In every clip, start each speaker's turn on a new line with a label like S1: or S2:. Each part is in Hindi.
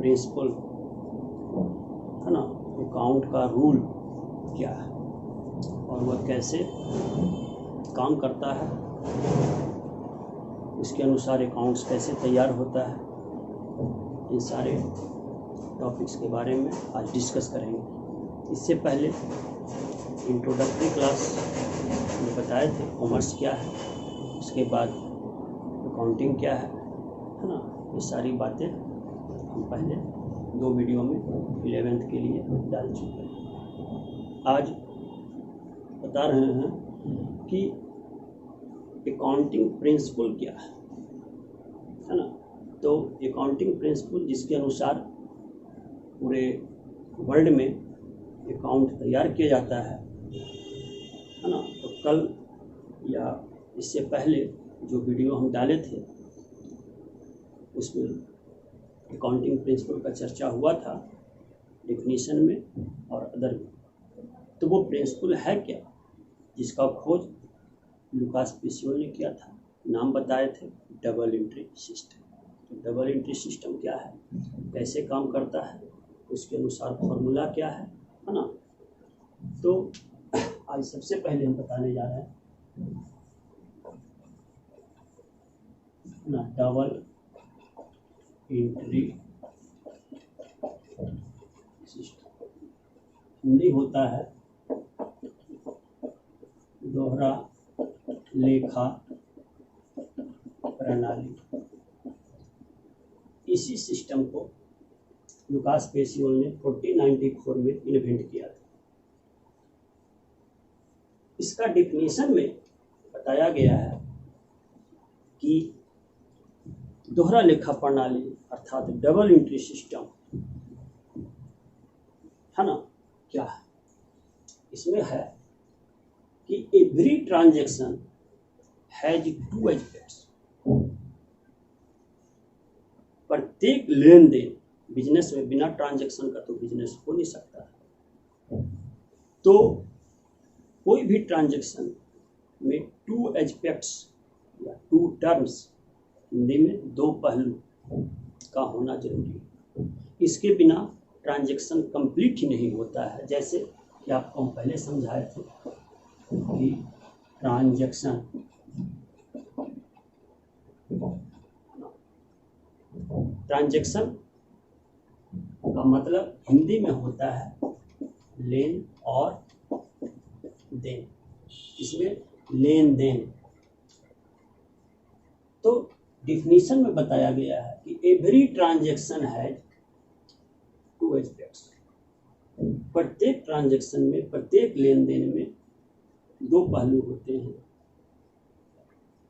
S1: प्रिंसिपल है ना, अकाउंट का रूल क्या है और वह कैसे काम करता है, उसके अनुसार अकाउंट्स कैसे तैयार होता है, इन सारे टॉपिक्स के बारे में आज डिस्कस करेंगे। इससे पहले इंट्रोडक्टरी क्लास में बताए थे कॉमर्स क्या है, उसके बाद अकाउंटिंग क्या है ना, ये सारी बातें हम पहले 2 वीडियो में 11th के लिए डाल चुके हैं। आज बता रहे हैं कि अकाउंटिंग प्रिंसिपल क्या है ना। तो अकाउंटिंग प्रिंसिपल जिसके अनुसार पूरे वर्ल्ड में अकाउंट तैयार किया जाता है ना। तो कल या इससे पहले जो वीडियो हम डाले थे उसमें अकाउंटिंग प्रिंसिपल का चर्चा हुआ था, डेफिनेशन में और अदर में। तो वो प्रिंसिपल है क्या जिसका खोज लुकास पेसियोल ने किया था, नाम बताए थे डबल एंट्री सिस्टम। तो डबल एंट्री सिस्टम क्या है, कैसे काम करता है, उसके अनुसार फॉर्मूला क्या है ना। तो आज सबसे पहले हम बताने जा रहे हैं ना डबल एंट्री सिस्टम। हिंदी होता है दोहरा लेखा प्रणाली। इसी सिस्टम को लुकास पेसियोल ने 1494 में इन्वेंट किया था। इसका डेफिनेशन में बताया गया है कि दोहरा लेखा प्रणाली अर्थात डबल एंट्री सिस्टम है ना क्या है। इसमें है कि एवरी ट्रांजैक्शन हैज 2 एस्पेक्ट्स। प्रत्येक लेन देन, बिजनेस में बिना ट्रांजैक्शन का तो बिजनेस हो नहीं सकता है। तो कोई भी ट्रांजैक्शन में 2 एस्पेक्ट्स या 2 टर्म्स, हिंदी में 2 पहलू का होना जरूरी है। इसके बिना ट्रांजैक्शन कंप्लीट ही नहीं होता है। जैसे कि आपको हम पहले समझाए थे कि ट्रांजैक्शन का मतलब हिंदी में होता है लेन और देन। इसमें लेन देन तो डिफिनीशन में बताया गया है कि एवरी ट्रांजैक्शन हैज 2 एस्पेक्ट्स। प्रत्येक ट्रांजैक्शन में, प्रत्येक लेन देन में 2 पहलू होते हैं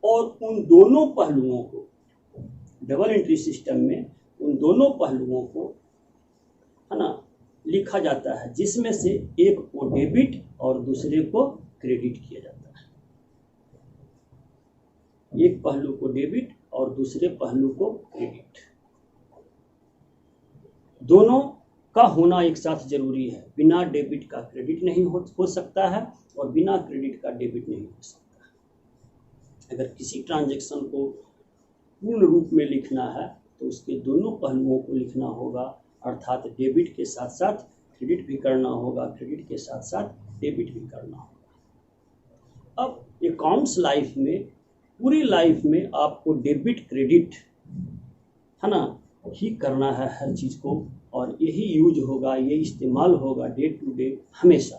S1: और उन दोनों पहलुओं को डबल एंट्री सिस्टम में उन दोनों पहलुओं को है ना लिखा जाता है, जिसमें से एक को डेबिट और दूसरे को क्रेडिट किया जाता है। एक पहलू को डेबिट और दूसरे पहलू को क्रेडिट, दोनों का होना एक साथ जरूरी है। बिना डेबिट का क्रेडिट नहीं हो सकता है और बिना क्रेडिट का डेबिट नहीं हो सकता है। अगर किसी ट्रांजैक्शन को पूर्ण रूप में लिखना है तो उसके दोनों पहलुओं को लिखना होगा, अर्थात डेबिट के साथ साथ क्रेडिट भी करना होगा, क्रेडिट के साथ साथ डेबिट भी करना होगा। अब अकाउंट्स लाइफ में, पूरी लाइफ में आपको डेबिट क्रेडिट है ना ही करना है हर चीज़ को, और यही यूज होगा, ये इस्तेमाल होगा डे टू डे हमेशा।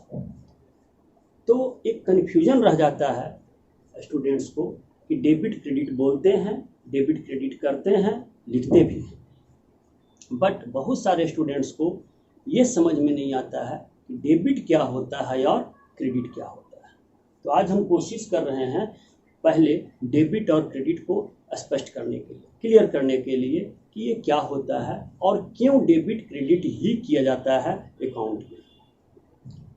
S1: तो एक कन्फ्यूजन रह जाता है स्टूडेंट्स को कि डेबिट क्रेडिट बोलते हैं, डेबिट क्रेडिट करते हैं, लिखते भी हैं। बट बहुत सारे स्टूडेंट्स को ये समझ में नहीं आता है कि डेबिट क्या होता है और क्रेडिट क्या होता है। तो आज हम कोशिश कर रहे हैं पहले डेबिट और क्रेडिट को स्पष्ट करने के लिए, क्लियर करने के लिए कि ये क्या होता है और क्यों डेबिट क्रेडिट ही किया जाता है अकाउंट में।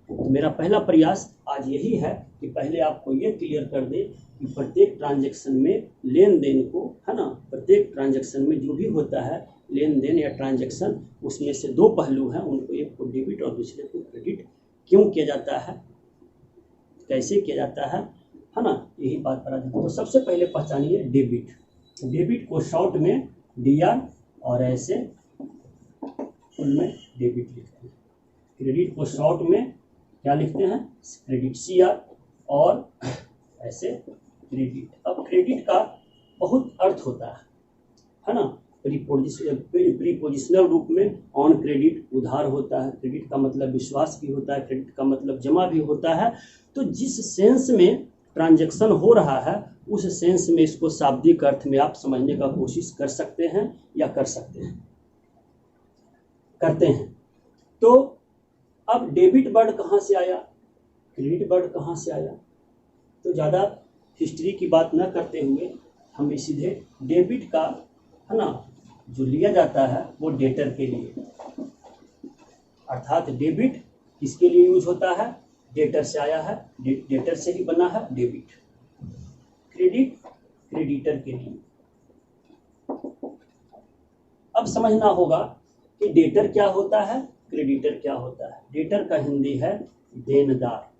S1: तो मेरा पहला प्रयास आज यही है कि पहले आपको ये क्लियर कर दे कि प्रत्येक ट्रांजैक्शन में लेन देन को है ना, प्रत्येक ट्रांजैक्शन में जो भी होता है लेन देन या ट्रांजैक्शन, उसमें से 2 पहलू हैं, उनको एक को डेबिट और दूसरे को क्रेडिट क्यों किया जाता है, कैसे किया जाता है ना, यही बात पर आज। तो सबसे पहले पहचानिए डेबिट। डेबिट को शॉर्ट में DR और ऐसे फुल में डेबिट लिखते हैं। क्रेडिट को शॉर्ट में क्या लिखते हैं, क्रेडिट, CR, और ऐसे क्रेडिट। अब क्रेडिट का बहुत अर्थ होता है ना, प्रीपोजिशनल रूप में ऑन क्रेडिट उधार होता है, क्रेडिट का मतलब विश्वास भी होता है, क्रेडिट का मतलब जमा भी होता है। तो जिस सेंस में ट्रांजैक्शन हो रहा है उस सेंस में इसको शाब्दिक अर्थ में आप समझने का कोशिश कर सकते हैं या करते हैं। तो अब डेबिट वर्ड कहाँ से आया, क्रेडिट वर्ड कहाँ से आया, तो ज़्यादा हिस्ट्री की बात न करते हुए हम सीधे डेबिट का, है ना, जो लिया जाता है वो डेटर के लिए, अर्थात डेबिट किसके लिए यूज होता है, डेटर से आया है, डेटर से ही बना है डेबिट। क्रेडिट क्रेडिटर के लिए। अब समझना होगा कि डेटर क्या होता है, क्रेडिटर क्या होता है। डेटर का हिंदी है देनदार,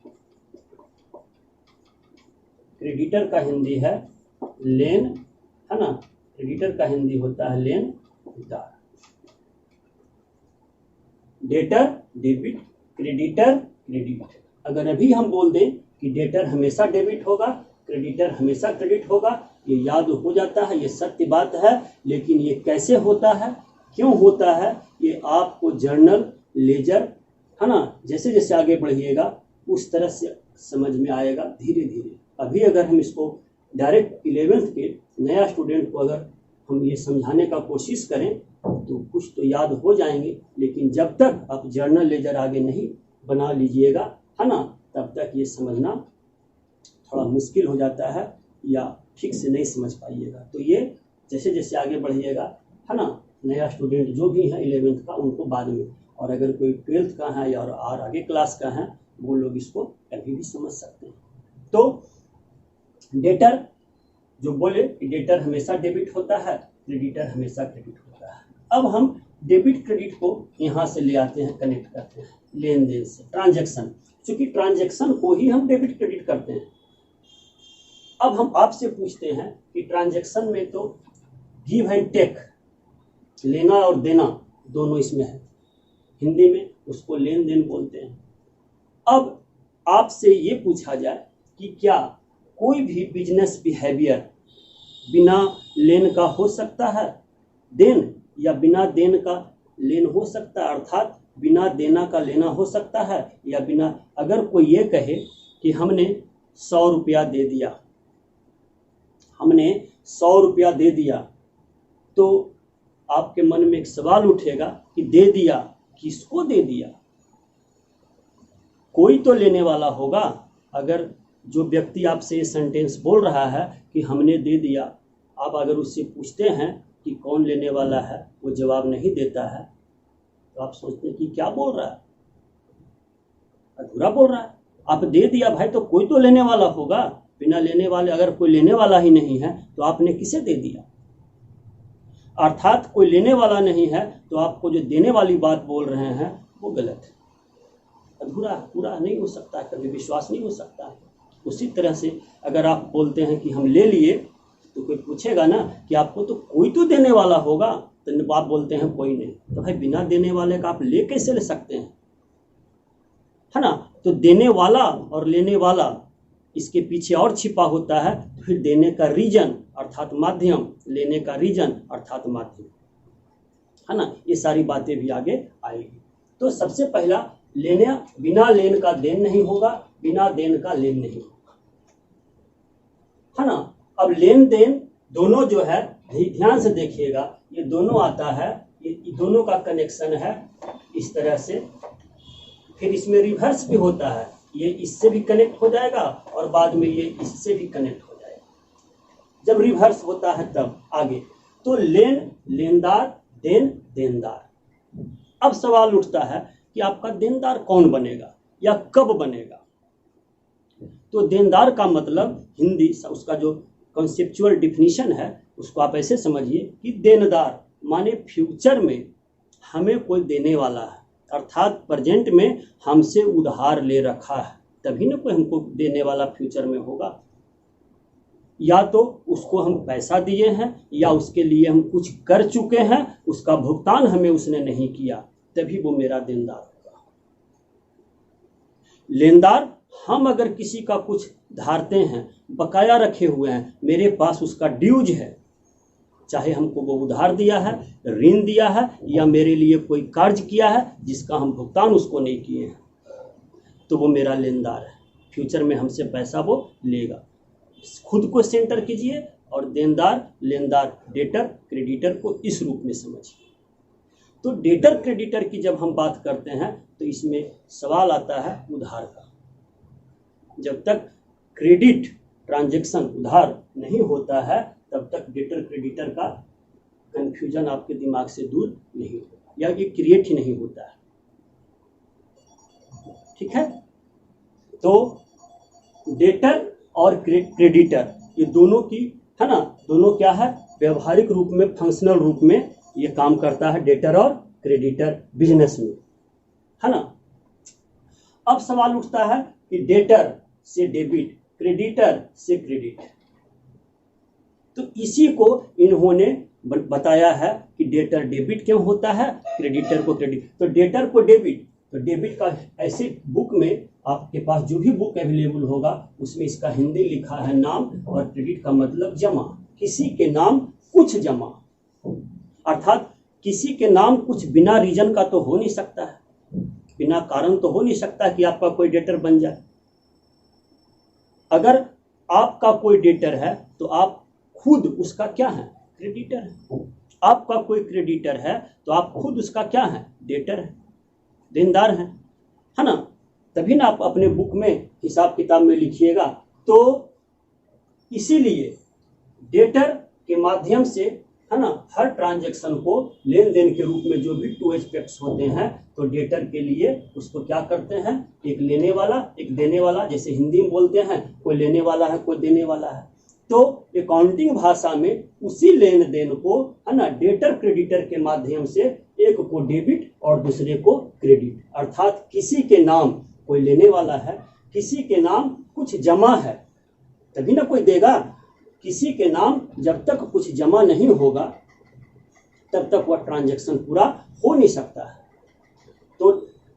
S1: क्रेडिटर का हिंदी है लेन, है ना, क्रेडिटर का हिंदी होता है लेनदार। Debtor debit, creditor credit. अगर अभी हम बोल दें कि डेटर हमेशा डेबिट होगा, क्रेडिटर हमेशा क्रेडिट होगा, ये याद हो जाता है, ये सत्य बात है। लेकिन ये कैसे होता है, क्यों होता है, ये आपको जर्नल, लेजर, है ना, जैसे जैसे आगे बढ़िएगा उस तरह से समझ में आएगा धीरे धीरे। अभी अगर हम इसको डायरेक्ट 11th के नया स्टूडेंट को अगर हम ये समझाने का कोशिश करें तो कुछ तो याद हो जाएंगे, लेकिन जब तक आप जर्नल लेजर आगे नहीं बना लीजिएगा, है ना, तब तक ये समझना थोड़ा मुश्किल हो जाता है या ठीक से नहीं समझ पाइएगा। तो ये जैसे जैसे आगे बढ़िएगा, है ना, नया स्टूडेंट जो भी है 11th का उनको बाद में, और अगर कोई 12th का है या और आगे क्लास का है वो लोग इसको कभी भी समझ सकते हैं। तो डेटर जो बोले कि डेटर हमेशा डेबिट होता है, क्रेडिटर हमेशा क्रेडिट होता है। अब हम डेबिट क्रेडिट को यहाँ से ले आते हैं, कनेक्ट करते हैं लेन देन से, ट्रांजैक्शन, क्योंकि ट्रांजैक्शन को ही हम डेबिट क्रेडिट करते हैं। अब हम आपसे पूछते हैं कि ट्रांजैक्शन में तो गिव एंड टेक, लेना और देना दोनों इसमें है, हिंदी में उसको लेन देन बोलते हैं। अब आपसे ये पूछा जाए कि क्या कोई भी बिजनेस बिहेवियर बिना लेन का हो सकता है, देन, या बिना देन का लेन हो सकता है, अर्थात बिना देना का लेना हो सकता है, या बिना, अगर कोई ये कहे कि हमने 100 रुपया दे दिया, हमने 100 रुपया दे दिया, तो आपके मन में एक सवाल उठेगा कि दे दिया, किसको दे दिया, कोई तो लेने वाला होगा। अगर जो व्यक्ति आपसे ये सेंटेंस बोल रहा है कि हमने दे दिया, आप अगर उससे पूछते हैं कि कौन लेने वाला है, वो जवाब नहीं देता है, तो आप सोचते हैं कि क्या बोल रहा है, अधूरा बोल रहा है। आप दे दिया भाई तो कोई तो लेने वाला होगा, बिना लेने वाले, अगर कोई लेने वाला ही नहीं है तो आपने किसे दे दिया, अर्थात कोई लेने वाला नहीं है तो आपको जो देने वाली बात बोल रहे हैं वो गलत है, अधूरा, पूरा नहीं हो सकता, कभी विश्वास नहीं हो सकता। उसी तरह से अगर आप बोलते हैं कि हम ले लिए, तो कोई पूछेगा ना कि आपको तो कोई तो देने वाला होगा, तो आप बोलते हैं कोई नहीं, तो भाई बिना देने वाले का आप ले कैसे ले सकते हैं, है ना। तो देने वाला और लेने वाला, इसके पीछे और छिपा होता है, तो फिर देने का रीजन अर्थात माध्यम, लेने का रीजन अर्थात माध्यम, है ना। ये सारी बातें भी आगे आएगी। तो सबसे पहला, लेने, बिना लेन का देन नहीं होगा, बिना देन का लेन नहीं होगा, है ना। अब लेन देन दोनों जो है, ध्यान से देखिएगा, ये दोनों आता है, ये दोनों का कनेक्शन है इस तरह से। फिर इसमें रिवर्स भी होता है, ये इससे भी कनेक्ट हो जाएगा और बाद में ये इससे भी कनेक्ट हो जाएगा, जब रिवर्स होता है तब आगे। तो लेन लेनदार, देन देनदार। अब सवाल उठता है कि आपका देनदार कौन बनेगा या कब बनेगा। तो देनदार का मतलब हिंदी, उसका जो कॉन्सेप्चुअल डिफिनीशन है उसको आप ऐसे समझिए कि देनदार माने फ्यूचर में हमें कोई देने वाला है, अर्थात प्रेजेंट में हमसे उधार ले रखा है, तभी ना कोई हमको देने वाला फ्यूचर में होगा। या तो उसको हम पैसा दिए हैं या उसके लिए हम कुछ कर चुके हैं, उसका भुगतान हमें उसने नहीं किया, तभी वो मेरा देनदार होगा। लेनदार, हम अगर किसी का कुछ धारते हैं, बकाया रखे हुए हैं, मेरे पास उसका ड्यूज है, चाहे हमको वो उधार दिया है, ऋण दिया है, या मेरे लिए कोई कार्य किया है जिसका हम भुगतान उसको नहीं किए हैं, तो वो मेरा लेनदार है। फ्यूचर में हमसे पैसा वो लेगा। खुद को सेंटर कीजिए और देनदार, लेनदार, डेटर, क्रेडिटर को इस रूप में समझिए। तो डेटर क्रेडिटर की जब हम बात करते हैं तो इसमें सवाल आता है उधार का। जब तक क्रेडिट ट्रांजैक्शन उधार नहीं होता है तब तक डेटर क्रेडिटर का कंफ्यूजन आपके दिमाग से दूर नहीं होगा, या ये क्रिएट ही नहीं होता है। ठीक है, तो डेटर और क्रेडिटर ये दोनों की, है ना, दोनों क्या है, व्यवहारिक रूप में, फंक्शनल रूप में ये काम करता है डेटर और क्रेडिटर बिजनेस में, है ना। अब सवाल उठता है कि डेटर से डेबिट, क्रेडिटर से क्रेडिट, तो इसी को इन्होंने बताया है कि डेटर डेबिट क्यों होता है, क्रेडिटर को क्रेडिट। तो डेटर को डेबिट, तो डेबिट का ऐसे बुक में आपके पास जो भी बुक अवेलेबल होगा उसमें इसका हिंदी लिखा है नाम, और क्रेडिट का मतलब जमा, किसी के नाम कुछ जमा, अर्थात किसी के नाम कुछ बिना रीजन का तो हो नहीं सकता है, बिना कारण तो हो नहीं सकता कि आपका कोई डेटर बन जाए। अगर आपका कोई डेटर है तो आप खुद उसका क्या है, क्रेडिटर है। आपका कोई क्रेडिटर है तो आप खुद उसका क्या है, डेटर है, देनदार है ना। तभी ना आप अपने बुक में हिसाब किताब में लिखिएगा। तो इसीलिए डेटर के माध्यम से, है ना, हर ट्रांजैक्शन को लेन देन के रूप में जो भी टू एस्पेक्ट्स होते हैं, तो डेटर के लिए उसको क्या करते हैं, एक लेने वाला, एक देने वाला, जैसे हिंदी में बोलते हैं कोई लेने वाला है, कोई देने वाला है। तो अकाउंटिंग भाषा में उसी लेन देन को, है ना, डेटर क्रेडिटर के माध्यम से एक को डेबिट और दूसरे को क्रेडिट, अर्थात किसी के नाम कोई लेने वाला है, किसी के नाम कुछ जमा है, तभी ना कोई देगा। किसी के नाम जब तक कुछ जमा नहीं होगा तब तक वह ट्रांजैक्शन पूरा हो नहीं सकता है। तो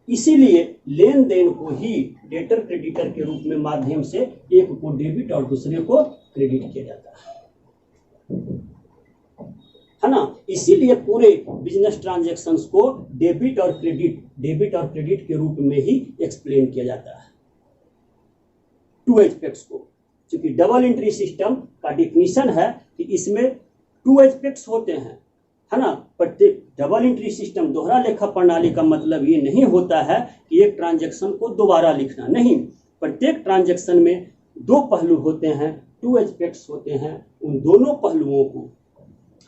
S1: इसीलिए लेन देन को ही डेटर क्रेडिटर के रूप में माध्यम से एक को डेबिट और दूसरे को क्रेडिट किया जाता है ना। इसीलिए पूरे बिजनेस ट्रांजैक्शंस को डेबिट और क्रेडिट के रूप में ही एक्सप्लेन किया जाता है, टू एस्पेक्ट्स को। क्योंकि डबल एंट्री सिस्टम का डिफिनीशन है कि इसमें टू एस्पेक्ट्स होते हैं, है ना। प्रत्येक डबल एंट्री सिस्टम, दोहरा लेखा प्रणाली का मतलब ये नहीं होता है कि एक ट्रांजैक्शन को दोबारा लिखना, नहीं। प्रत्येक ट्रांजैक्शन में दो पहलू होते हैं, टू एस्पेक्ट्स होते हैं। उन दोनों पहलुओं को,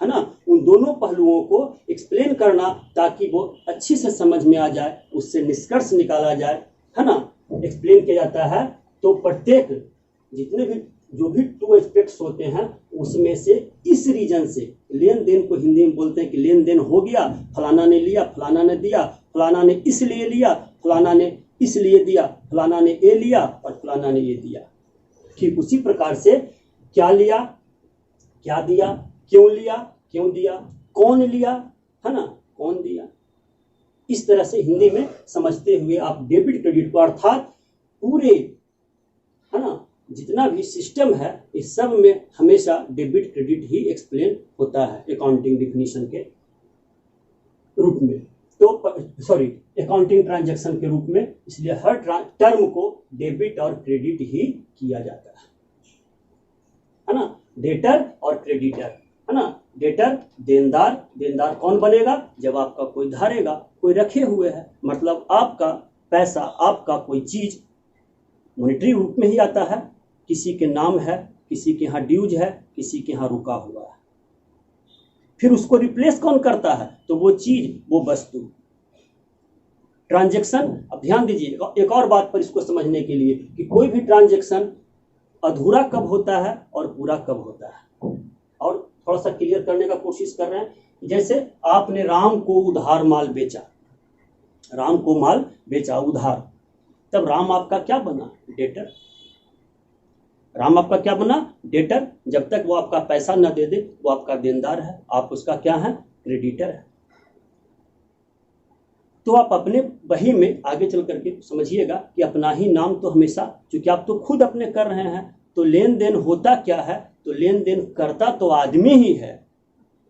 S1: है ना, उन दोनों पहलुओं को एक्सप्लेन करना ताकि वो अच्छी से समझ में आ जाए, उससे निष्कर्ष निकाला जाए, है ना, एक्सप्लेन किया जाता है। तो प्रत्येक जितने भी जो भी टू एस्पेक्ट्स होते हैं उसमें से इस रीजन से, लेन देन को हिंदी में बोलते हैं कि लेन देन हो गया, फलाना ने लिया, फलाना ने दिया, फलाना ने इसलिए लिया, फलाना ने इसलिए दिया, फलाना ने ये लिया और फलाना ने ये दिया। ठीक उसी प्रकार से क्या लिया, क्या दिया, क्यों लिया, क्यों दिया, कौन लिया, है ना, कौन दिया, इस तरह से हिंदी में समझते हुए आप डेबिट क्रेडिट को, अर्थात पूरे, है ना, जितना भी सिस्टम है इस सब में हमेशा डेबिट क्रेडिट ही एक्सप्लेन होता है अकाउंटिंग डिफिनीशन के रूप में, तो सॉरी अकाउंटिंग ट्रांजैक्शन के रूप में। इसलिए हर टर्म को डेबिट और क्रेडिट ही किया जाता है ना, डेटर और क्रेडिटर, है ना। डेटर देनदार, देनदार कौन बनेगा, जब आपका कोई धारेगा, कोई रखे हुए है, मतलब आपका पैसा, आपका कोई चीज मॉनेटरी रूप में ही आता है, किसी के नाम है, किसी के यहाँ ड्यूज है, किसी के यहाँ रुका हुआ है। फिर उसको रिप्लेस कौन करता है, तो वो चीज, वो वस्तु। ट्रांजैक्शन, अब ध्यान दीजिए एक और बात पर इसको समझने के लिए कि कोई भी ट्रांजैक्शन अधूरा कब होता है और पूरा कब होता है, और थोड़ा सा क्लियर करने का कोशिश कर रहे हैं। जैसे आपने राम को उधार माल बेचा, राम को माल बेचा उधार, तब राम आपका क्या बना, डेटर। राम आपका क्या बना, डेटर। जब तक वो आपका पैसा न दे दे वो आपका देनदार है, आप उसका क्या है, क्रेडिटर है। तो आप अपने बही में आगे चल करके समझिएगा कि अपना ही नाम तो हमेशा, चूंकि आप तो खुद अपने कर रहे हैं, तो लेन देन होता क्या है, तो लेन देन करता तो आदमी ही है।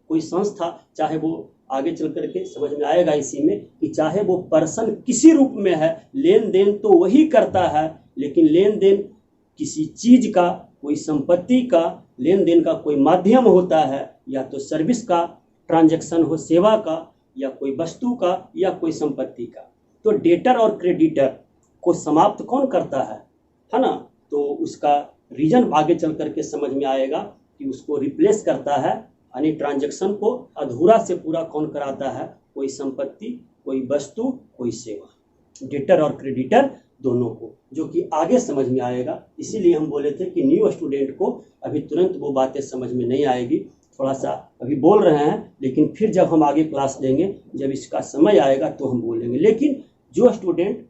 S1: कोई संस्था, चाहे वो आगे चल करके समझ में आएगा इसी में, कि चाहे वो पर्सन किसी रूप में है, लेन देन तो वही करता है, लेकिन लेन देन किसी चीज का, कोई संपत्ति का लेन देन का कोई माध्यम होता है, या तो सर्विस का ट्रांजैक्शन हो, सेवा का, या कोई वस्तु का, या कोई संपत्ति का। तो डेटर और क्रेडिटर को समाप्त कौन करता है ना, तो उसका रीजन आगे चल करके समझ में आएगा कि उसको रिप्लेस करता है, यानी ट्रांजैक्शन को अधूरा से पूरा कौन कराता है, कोई संपत्ति, कोई वस्तु, कोई सेवा। डेटर और क्रेडिटर दोनों को, जो कि आगे समझ में आएगा। इसीलिए हम बोले थे कि न्यू स्टूडेंट को अभी तुरंत वो बातें समझ में नहीं आएगी, थोड़ा सा अभी बोल रहे हैं, लेकिन फिर जब हम आगे क्लास देंगे, जब इसका समय आएगा तो हम बोलेंगे। लेकिन जो स्टूडेंट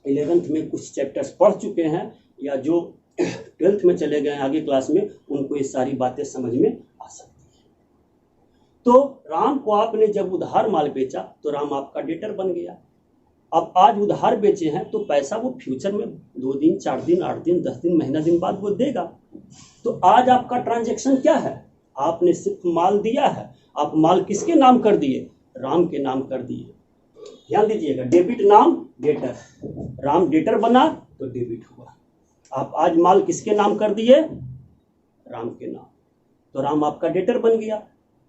S1: 11th में कुछ चैप्टर्स पढ़ चुके हैं, या जो 12th में चले गए आगे क्लास में, उनको ये सारी बातें समझ में आ सकती हैं। तो राम को आपने जब उधार माल बेचा तो राम आपका डेटर बन गया। अब आज उधार बेचे हैं तो पैसा वो फ्यूचर में 2 दिन, 4 दिन, 8 दिन, 10 दिन, महीना दिन बाद वो देगा। तो आज आपका ट्रांजैक्शन क्या है, आपने सिर्फ माल दिया है। आप माल किसके नाम कर दिए, राम के नाम कर दिए। ध्यान दीजिएगा, डेबिट नाम डेटर, राम डेटर बना तो डेबिट हुआ। आप आज माल किसके नाम कर दिए, राम के नाम, तो राम आपका डेटर बन गया।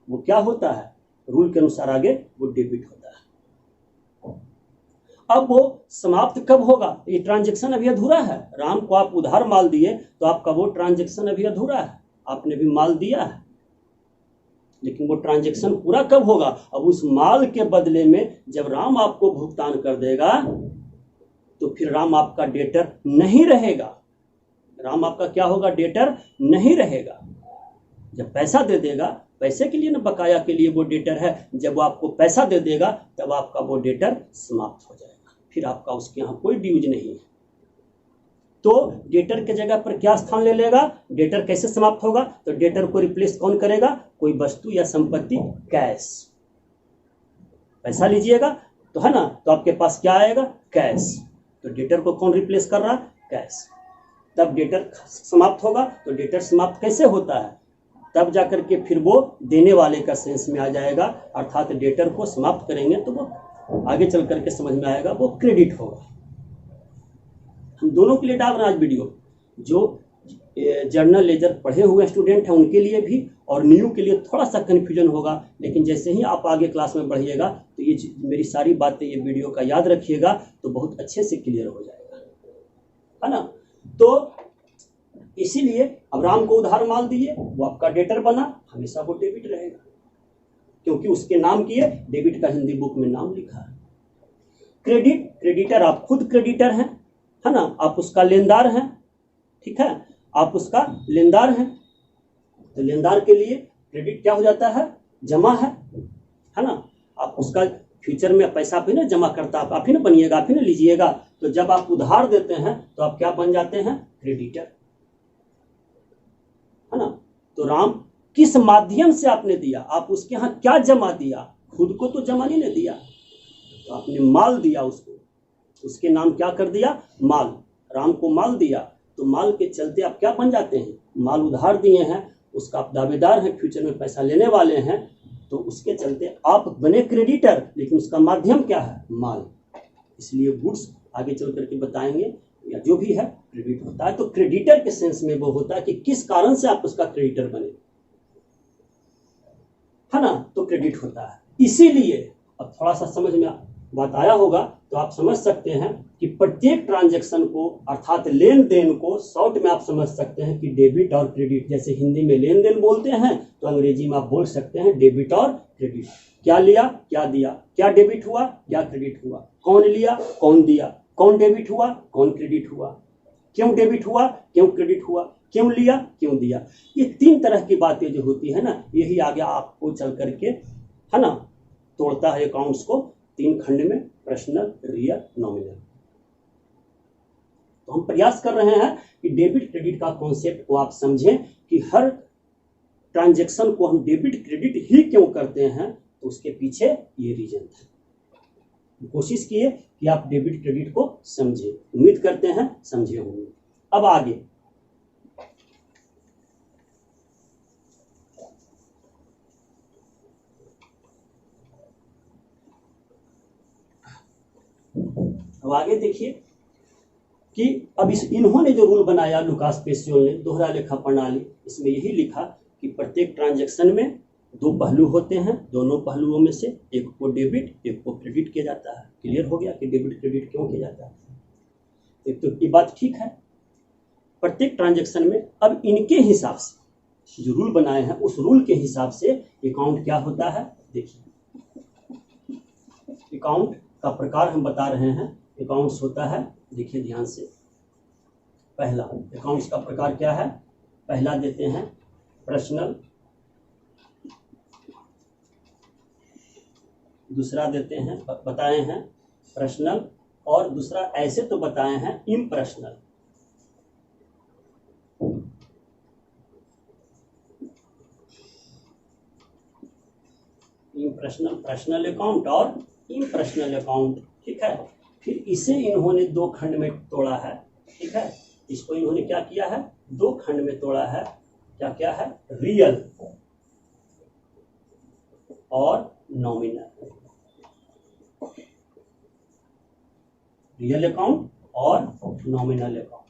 S1: वो क्या होता है, रूल के अनुसार आगे वो डेबिट होता है। अब वो समाप्त कब होगा, ये ट्रांजैक्शन अभी अधूरा है। राम को आप उधार माल दिए तो आपका वो ट्रांजैक्शन अभी अधूरा है, आपने भी माल दिया है, लेकिन वो ट्रांजैक्शन पूरा कब होगा, अब उस माल के बदले में जब राम आपको भुगतान कर देगा तो फिर राम आपका डेटर नहीं रहेगा। राम आपका क्या होगा, डेटर नहीं रहेगा। जब पैसा दे देगा, पैसे के लिए ना, बकाया के लिए वो डेटर है, जब वो आपको पैसा दे देगा तब आपका वो डेटर समाप्त हो जाएगा, फिर आपका उसके यहाँ कोई ड्यूज नहीं है। तो डेटर के जगह पर क्या स्थान ले लेगा, डेटर कैसे समाप्त होगा, तो डेटर को रिप्लेस कौन करेगा, कोई वस्तु या संपत्ति, कैश। पैसा लीजिएगा तो है ना, तो आपके पास क्या आएगा, कैश। तो डेटर को कौन रिप्लेस कर रहा, कैश। तब डेटर समाप्त होगा। तो डेटर समाप्त कैसे होता है, तब जाकर के फिर वो देने वाले का सेंस में आ जाएगा, अर्थात डेटर को समाप्त करेंगे तो वो आगे चल करके समझ में आएगा, वो क्रेडिट होगा। हम दोनों के लिए डाल रहे हैं आज वीडियो, जो जर्नल लेजर पढ़े हुए स्टूडेंट हैं उनके लिए भी, और न्यू के लिए थोड़ा सा कन्फ्यूजन होगा, लेकिन जैसे ही आप आगे क्लास में बढ़िएगा तो ये मेरी सारी बातें, ये वीडियो का याद रखिएगा तो बहुत अच्छे से क्लियर हो जाएगा, है ना। तो इसीलिए अब राम को उधार माल दिए, वो आपका डेटर बना, हमेशा वो डेबिट रहेगा, क्योंकि उसके नाम किए, डेबिट का हिंदी बुक में नाम लिखा है। क्रेडिट, क्रेडिटर आप खुद क्रेडिटर हैं, है ना, आप उसका लेनदार हैं, ठीक है, आप उसका लेनदार हैं। तो लेनदार के लिए क्रेडिट क्या हो जाता है, जमा है ना। आप उसका फ्यूचर में पैसा भी ना जमा करता, आप ही ना बनिएगा, आप ही ना लीजिएगा। तो जब आप उधार देते हैं तो आप क्या बन जाते हैं, क्रेडिटर, है ना। तो राम किस माध्यम से आपने दिया, आप उसके यहाँ क्या जमा दिया, खुद को तो जमा नहीं दिया, तो आपने माल दिया उसको, उसके नाम क्या कर दिया, माल। राम को माल दिया तो माल के चलते आप क्या बन जाते हैं, माल उधार दिए हैं, उसका आप दावेदार हैं, फ्यूचर में पैसा लेने वाले हैं, तो उसके चलते आप बने क्रेडिटर, लेकिन उसका माध्यम क्या है, माल। इसलिए गुड्स आगे चल करके बताएंगे, या जो भी है क्रेडिट होता है। तो क्रेडिटर के सेंस में वो होता है कि किस कारण से आप उसका क्रेडिटर बने, है ना, तो क्रेडिट होता है। इसीलिए अब थोड़ा सा समझ में बात आया होगा तो आप समझ सकते हैं कि प्रत्येक ट्रांजैक्शन को, अर्थात लेन देन को शॉर्ट में आप समझ सकते हैं कि डेबिट और क्रेडिट। जैसे हिंदी में लेन देन बोलते हैं तो अंग्रेजी में आप बोल सकते हैं डेबिट और क्रेडिट। क्या लिया, क्या दिया, क्या डेबिट हुआ, क्या क्रेडिट हुआ, कौन लिया, कौन दिया, कौन डेबिट हुआ, कौन क्रेडिट हुआ, क्यों डेबिट हुआ, क्यों क्रेडिट हुआ, क्यों लिया, क्यों दिया। ये 3 तरह की बातें जो होती है ना, यही आगे आपको चल करके, है ना, तोड़ता है अकाउंट्स को 3 खंड में, पर्सनल, रियल, नॉमिनल। तो हम प्रयास कर रहे हैं कि डेबिट क्रेडिट का कॉन्सेप्ट को आप समझें कि हर ट्रांजैक्शन को हम डेबिट क्रेडिट ही क्यों करते हैं, तो उसके पीछे ये रीजन है। कोशिश किए कि आप डेबिट क्रेडिट को समझे, उम्मीद करते हैं समझे होंगे। अब आगे देखिए कि अब इन्होंने जो रूल बनाया लुकास पेसियोल ने, दोहरा लेखा प्रणाली, इसमें यही लिखा कि प्रत्येक ट्रांजैक्शन में दो पहलू होते हैं, दोनों पहलुओं में से एक को डेबिट एक को क्रेडिट किया जाता है। क्लियर हो गया कि डेबिट क्रेडिट क्यों किया जाता है। एक तो ये बात ठीक है, प्रत्येक ट्रांजैक्शन में अब इनके हिसाब से जो रूल बनाए हैं उस रूल के हिसाब से अकाउंट क्या होता है। देखिए अकाउंट का प्रकार हम बता रहे हैं, अकाउंट्स होता है, देखिए ध्यान से, पहला अकाउंट्स का प्रकार क्या है, पहला देते हैं पर्सनल, दूसरा देते हैं बताए हैं पर्सनल, और दूसरा ऐसे तो बताए हैं इम्पर्सनल। इम्पर्सनल, पर्सनल अकाउंट और इम्पर्सनल अकाउंट, ठीक है। फिर इसे इन्होंने दो खंड में तोड़ा है, ठीक है। इसको इन्होंने क्या किया है, दो खंड में तोड़ा है। क्या क्या है, रियल और नॉमिनल, रियल अकाउंट और नॉमिनल अकाउंट।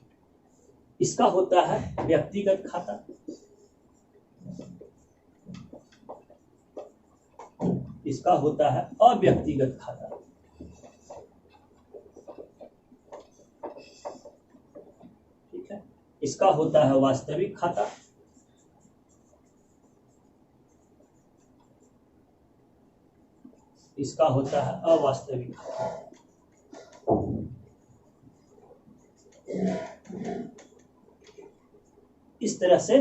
S1: इसका होता है व्यक्तिगत खाता, इसका होता है अव्यक्तिगत खाता। ठीक है, इसका होता है वास्तविक खाता, इसका होता है अवास्तविक खाता। इस तरह से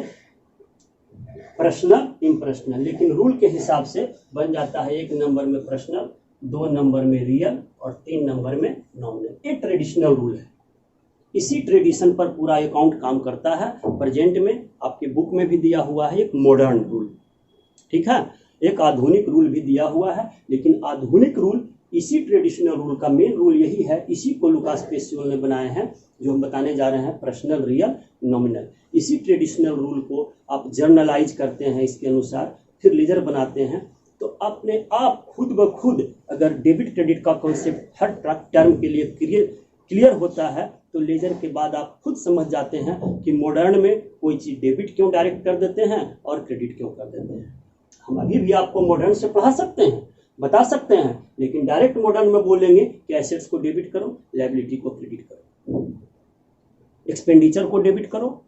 S1: पर्सनल इम्पर्सनल, लेकिन रूल के हिसाब से बन जाता है 1 नंबर में पर्सनल, 2 नंबर में रियल और 3 नंबर में नॉमिनल। ये ट्रेडिशनल रूल है, इसी ट्रेडिशन पर पूरा अकाउंट काम करता है। प्रेजेंट में आपके बुक में भी दिया हुआ है एक मॉडर्न रूल, ठीक है, एक आधुनिक रूल भी दिया हुआ है, लेकिन आधुनिक रूल इसी ट्रेडिशनल रूल का मेन रूल यही है, इसी को लुकास पेसियोल ने बनाए हैं, जो हम बताने जा रहे हैं पर्सनल रियल नॉमिनल। इसी ट्रेडिशनल रूल को आप जर्नलाइज करते हैं, इसके अनुसार फिर लेजर बनाते हैं, तो अपने आप खुद ब खुद अगर डेबिट क्रेडिट का कॉन्सेप्ट हर टर्म के लिए क्लियर होता है तो लेजर के बाद आप खुद समझ जाते हैं कि मॉडर्न में कोई चीज़ डेबिट क्यों डायरेक्ट कर देते हैं और क्रेडिट क्यों कर देते हैं। हम अभी भी आपको मॉडर्न से पढ़ा सकते हैं, बता सकते हैं, लेकिन डायरेक्ट मॉडर्न में बोलेंगे कि एसेट्स को डेबिट करो, लायबिलिटी को क्रेडिट करो, एक्सपेंडिचर को डेबिट करो,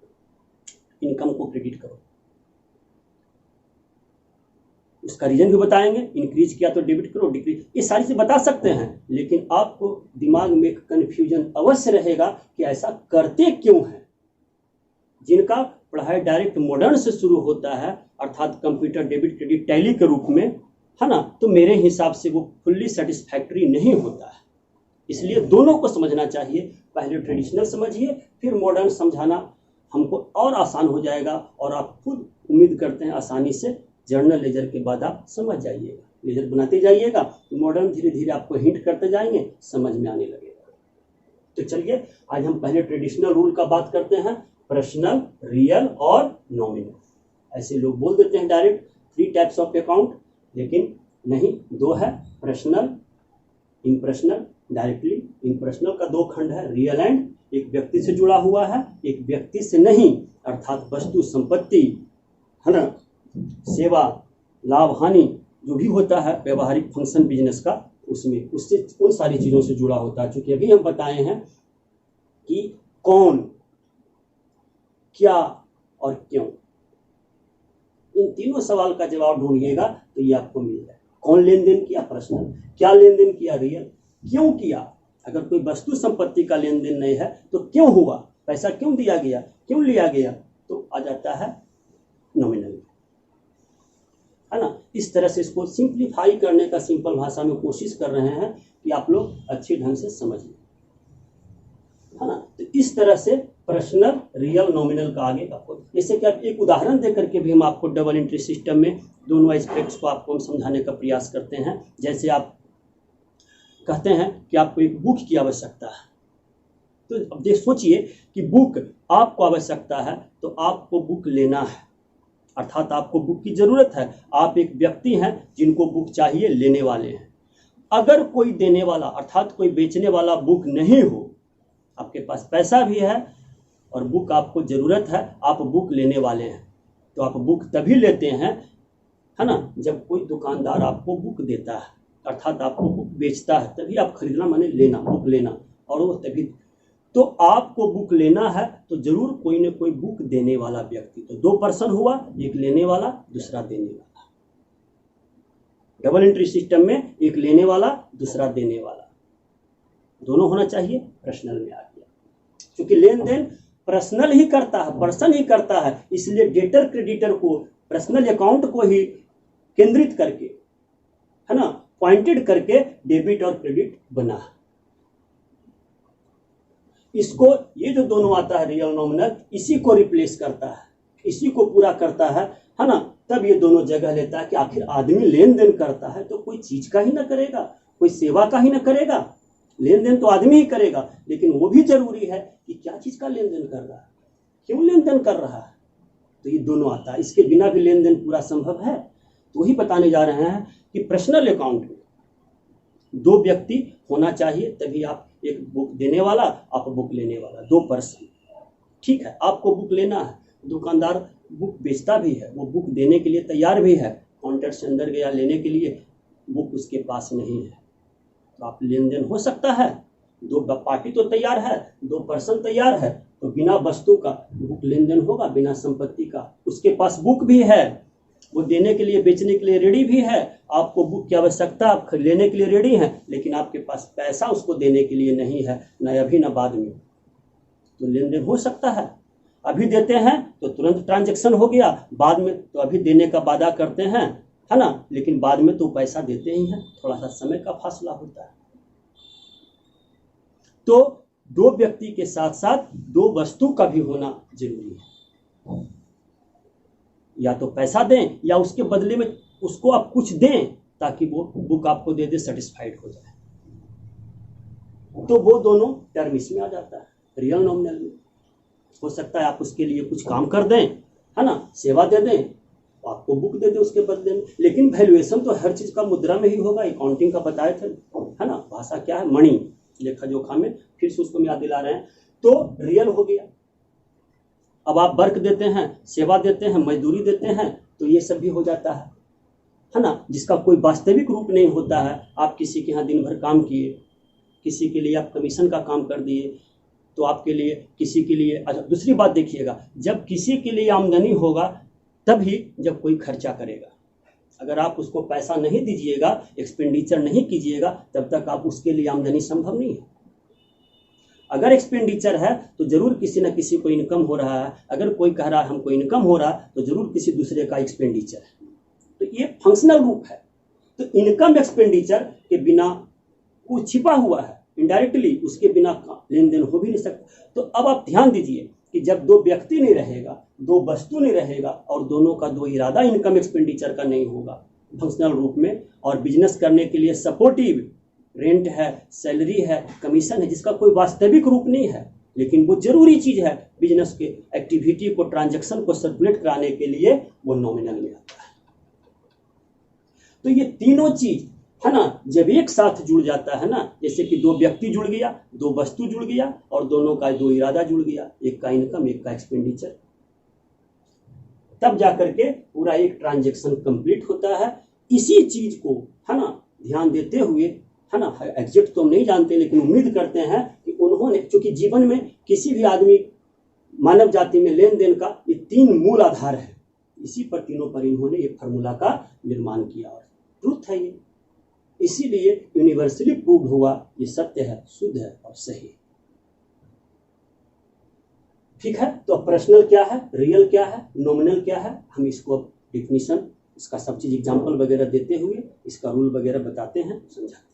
S1: इनकम को क्रेडिट करो। उसका रीजन भी बताएंगे, इंक्रीज किया तो डेबिट करो, डिक्रीज, ये सारी चीज बता सकते हैं, लेकिन आपको दिमाग में एक कंफ्यूजन अवश्य रहेगा कि ऐसा करते क्यों हैं। जिनका पढ़ाई डायरेक्ट मॉडर्न से शुरू होता है, अर्थात कंप्यूटर डेबिट क्रेडिट टैली के रूप में, है ना, तो मेरे हिसाब से वो फुल्ली सेटिस्फैक्ट्री नहीं होता है। इसलिए दोनों को समझना चाहिए, पहले ट्रेडिशनल समझिए फिर मॉडर्न समझाना हमको और आसान हो जाएगा, और आप खुद उम्मीद करते हैं आसानी से जर्नल लेजर के बाद आप समझ जाइएगा, लेजर बनाते जाइएगा, मॉडर्न धीरे धीरे आपको हिंट करते जाएंगे, समझ में आने लगेगा। तो चलिए आज हम पहले ट्रेडिशनल रूल का बात करते हैं, पर्सनल, रियल और नॉमिनल। ऐसे लोग बोल देते हैं डायरेक्ट 3 टाइप्स ऑफ अकाउंट, लेकिन नहीं, 2 है, पर्सनल, इम्पर्सनल। डायरेक्टली इम्पर्सनल का 2 खंड है, रियल एंड, एक व्यक्ति से जुड़ा हुआ है, एक व्यक्ति से नहीं, अर्थात वस्तु संपत्ति, है ना, सेवा, लाभ हानि जो भी होता है व्यवहारिक फंक्शन बिजनेस का, उसमें उससे उन सारी चीज़ों से जुड़ा होता है। चूंकि अभी हम बताए हैं कि कौन, क्या और क्यों, इन तीनों सवाल का जवाब ढूंढिएगा तो ये आपको मिल जाए। कौन लेन देन किया, पर्सनल, क्या लेन देन किया, रियल, क्यों किया, अगर कोई वस्तु संपत्ति का लेन देन नहीं है तो क्यों हुआ, पैसा क्यों दिया गया, क्यों लिया गया, तो आ जाता है नॉमिनल, है ना। इस तरह से इसको सिंप्लीफाई करने का सिंपल भाषा में कोशिश कर रहे हैं कि आप लोग अच्छे ढंग से समझिए, है ना। तो इस तरह से पर्सनल, रियल, नॉमिनल का आगे आपको, जैसे कि आप एक उदाहरण देकर के भी हम आपको डबल एंट्री सिस्टम में दोनों एस्पेक्ट्स को आपको हम समझाने का प्रयास करते हैं। जैसे आप कहते हैं कि आपको एक बुक की आवश्यकता है, तो अब देख सोचिए कि बुक आपको आवश्यकता है तो आपको बुक लेना है, अर्थात आपको बुक की जरूरत है। आप एक व्यक्ति हैं जिनको बुक चाहिए, लेने वाले हैं। अगर कोई देने वाला अर्थात कोई बेचने वाला बुक नहीं हो, आपके पास पैसा भी है और बुक आपको जरूरत है, आप बुक लेने वाले हैं, तो आप बुक तभी लेते हैं, है ना, जब कोई दुकानदार आपको बुक देता है, अर्थात आपको बुक बेचता है, तभी आप खरीदना माने लेना, बुक लेना, और वो तभी। तो आपको बुक लेना है तो जरूर कोई न कोई बुक देने वाला व्यक्ति, तो दो पर्सन हुआ, एक लेने वाला दूसरा देने वाला। डबल एंट्री सिस्टम में एक लेने वाला दूसरा देने वाला, दोनों होना चाहिए, पर्सनल में आ गया। क्योंकि लेन देन पर्सनल ही करता है, पर्सन ही करता है, इसलिए डेटर क्रेडिटर को पर्सनल अकाउंट को ही केंद्रित करके, है ना, पॉइंटेड करके डेबिट और क्रेडिट बना। इसको ये जो दोनों आता है रियल नॉमिनल, इसी को रिप्लेस करता है, इसी को पूरा करता है ना, तब ये दोनों जगह लेता है कि आखिर आदमी लेन देन करता है तो कोई चीज का ही ना करेगा, कोई सेवा का ही ना करेगा। लेन देन तो आदमी ही करेगा, लेकिन वो भी जरूरी है कि क्या चीज का लेन देन कर रहा है, क्यों लेन देन कर रहा है, तो ये दोनों आता है। इसके बिना भी लेन देन पूरा संभव है। तो वही बताने जा रहे हैं कि पर्सनल अकाउंट में दो व्यक्ति होना चाहिए, तभी आप, एक बुक देने वाला, आप बुक लेने वाला, दो पर्सन। ठीक है, आपको बुक लेना है, दुकानदार बुक बेचता भी है, वो बुक देने के लिए तैयार भी है, काउंटर से अंदर गया लेने के लिए, बुक उसके पास नहीं है, तो आप लेन देन हो सकता है। दो पार्टी तो तैयार है, दो पर्सन तैयार है, तो बिना वस्तु का बुक लेन देन होगा, बिना संपत्ति का। उसके पास बुक भी है, वो देने के लिए, बेचने के लिए रेडी भी है, आपको बुक की आवश्यकता, आप लेने के लिए रेडी हैं, लेकिन आपके पास पैसा उसको देने के लिए नहीं है, न अभी न बाद में, तो लेन देन हो सकता है। अभी देते हैं तो तुरंत ट्रांजैक्शन हो गया, बाद में तो अभी देने का वादा करते हैं, है ना, लेकिन बाद में तो पैसा देते ही हैं, थोड़ा सा समय का फासला होता है। तो दो व्यक्ति के साथ साथ दो वस्तु का भी होना जरूरी है, या तो पैसा दें या उसके बदले में उसको आप कुछ दें ताकि वो बुक आपको दे दे, सेटिस्फाइड हो जाए, तो वो दोनों टर्म इसमें आ जाता है रियल नॉमिनल में। हो सकता है आप उसके लिए कुछ काम कर दें, है ना, सेवा दे दें, तो आपको बुक दे दे उसके बदले में, लेकिन वैल्यूएशन तो हर चीज का मुद्रा में ही होगा। अकाउंटिंग का बताए थे, है ना, भाषा क्या है, मणि, लेखा जोखा में, फिर से उसको याद दिला रहे हैं, तो रियल हो गया। अब आप वर्क देते हैं, सेवा देते हैं, मजदूरी देते हैं, तो ये सब भी हो जाता है ना, जिसका कोई वास्तविक रूप नहीं होता है। आप किसी के यहाँ दिन भर काम किए, किसी के लिए आप कमीशन का काम कर दिए, तो आपके लिए, किसी के लिए। अच्छा, दूसरी बात देखिएगा, जब किसी के लिए आमदनी होगा तभी जब कोई खर्चा करेगा। अगर आप उसको पैसा नहीं दीजिएगा, एक्सपेंडिचर नहीं कीजिएगा, तब तक आप उसके लिए आमदनी संभव नहीं है। अगर एक्सपेंडिचर है तो जरूर किसी न किसी को इनकम हो रहा है, अगर कोई कह रहा है हमको इनकम हो रहा है तो जरूर किसी दूसरे का एक्सपेंडिचर है, तो ये फंक्शनल रूप है। तो इनकम एक्सपेंडिचर के बिना वो छिपा हुआ है, इनडायरेक्टली, उसके बिना लेन देन हो भी नहीं सकता। तो अब आप ध्यान दीजिए कि जब दो व्यक्ति नहीं रहेगा, दो वस्तु नहीं रहेगा, और दोनों का दो इरादा इनकम एक्सपेंडिचर का नहीं होगा फंक्शनल रूप में, और बिजनेस करने के लिए सपोर्टिव रेंट है, सैलरी है, कमीशन है, जिसका कोई वास्तविक रूप नहीं है, लेकिन वो जरूरी चीज है बिजनेस के एक्टिविटी को, ट्रांजैक्शन को सर्कुलेट कराने के लिए, वो नॉमिनल में आता है। तो ये तीनों चीज, है ना, जब एक साथ जुड़ जाता है ना, जैसे कि दो व्यक्ति जुड़ गया, दो वस्तु जुड़ गया, और दोनों का दो इरादा जुड़ गया, एक का इनकम, एक का एक्सपेंडिचर, तब जाकर के पूरा एक ट्रांजैक्शन कंप्लीट होता है। इसी चीज को, है ना, ध्यान देते हुए, है ना, एग्जैक्ट तो हम नहीं जानते, लेकिन उम्मीद करते हैं कि उन्होंने, चूंकि जीवन में किसी भी आदमी, मानव जाति में लेन देन का ये तीन मूल आधार है, इसी पर, तीनों पर इन्होंने ये फार्मूला का निर्माण किया, और ट्रूथ है ये, इसीलिए यूनिवर्सली प्रूव्ड हुआ, ये सत्य है, शुद्ध है और सही। ठीक है, तो पर्सनल क्या है, रियल क्या है, नॉमिनल क्या है, हम इसको अब डिफिनीशन, इसका सब चीज एग्जाम्पल वगैरह देते हुए, इसका रूल वगैरह बताते हैं, समझाते हैं।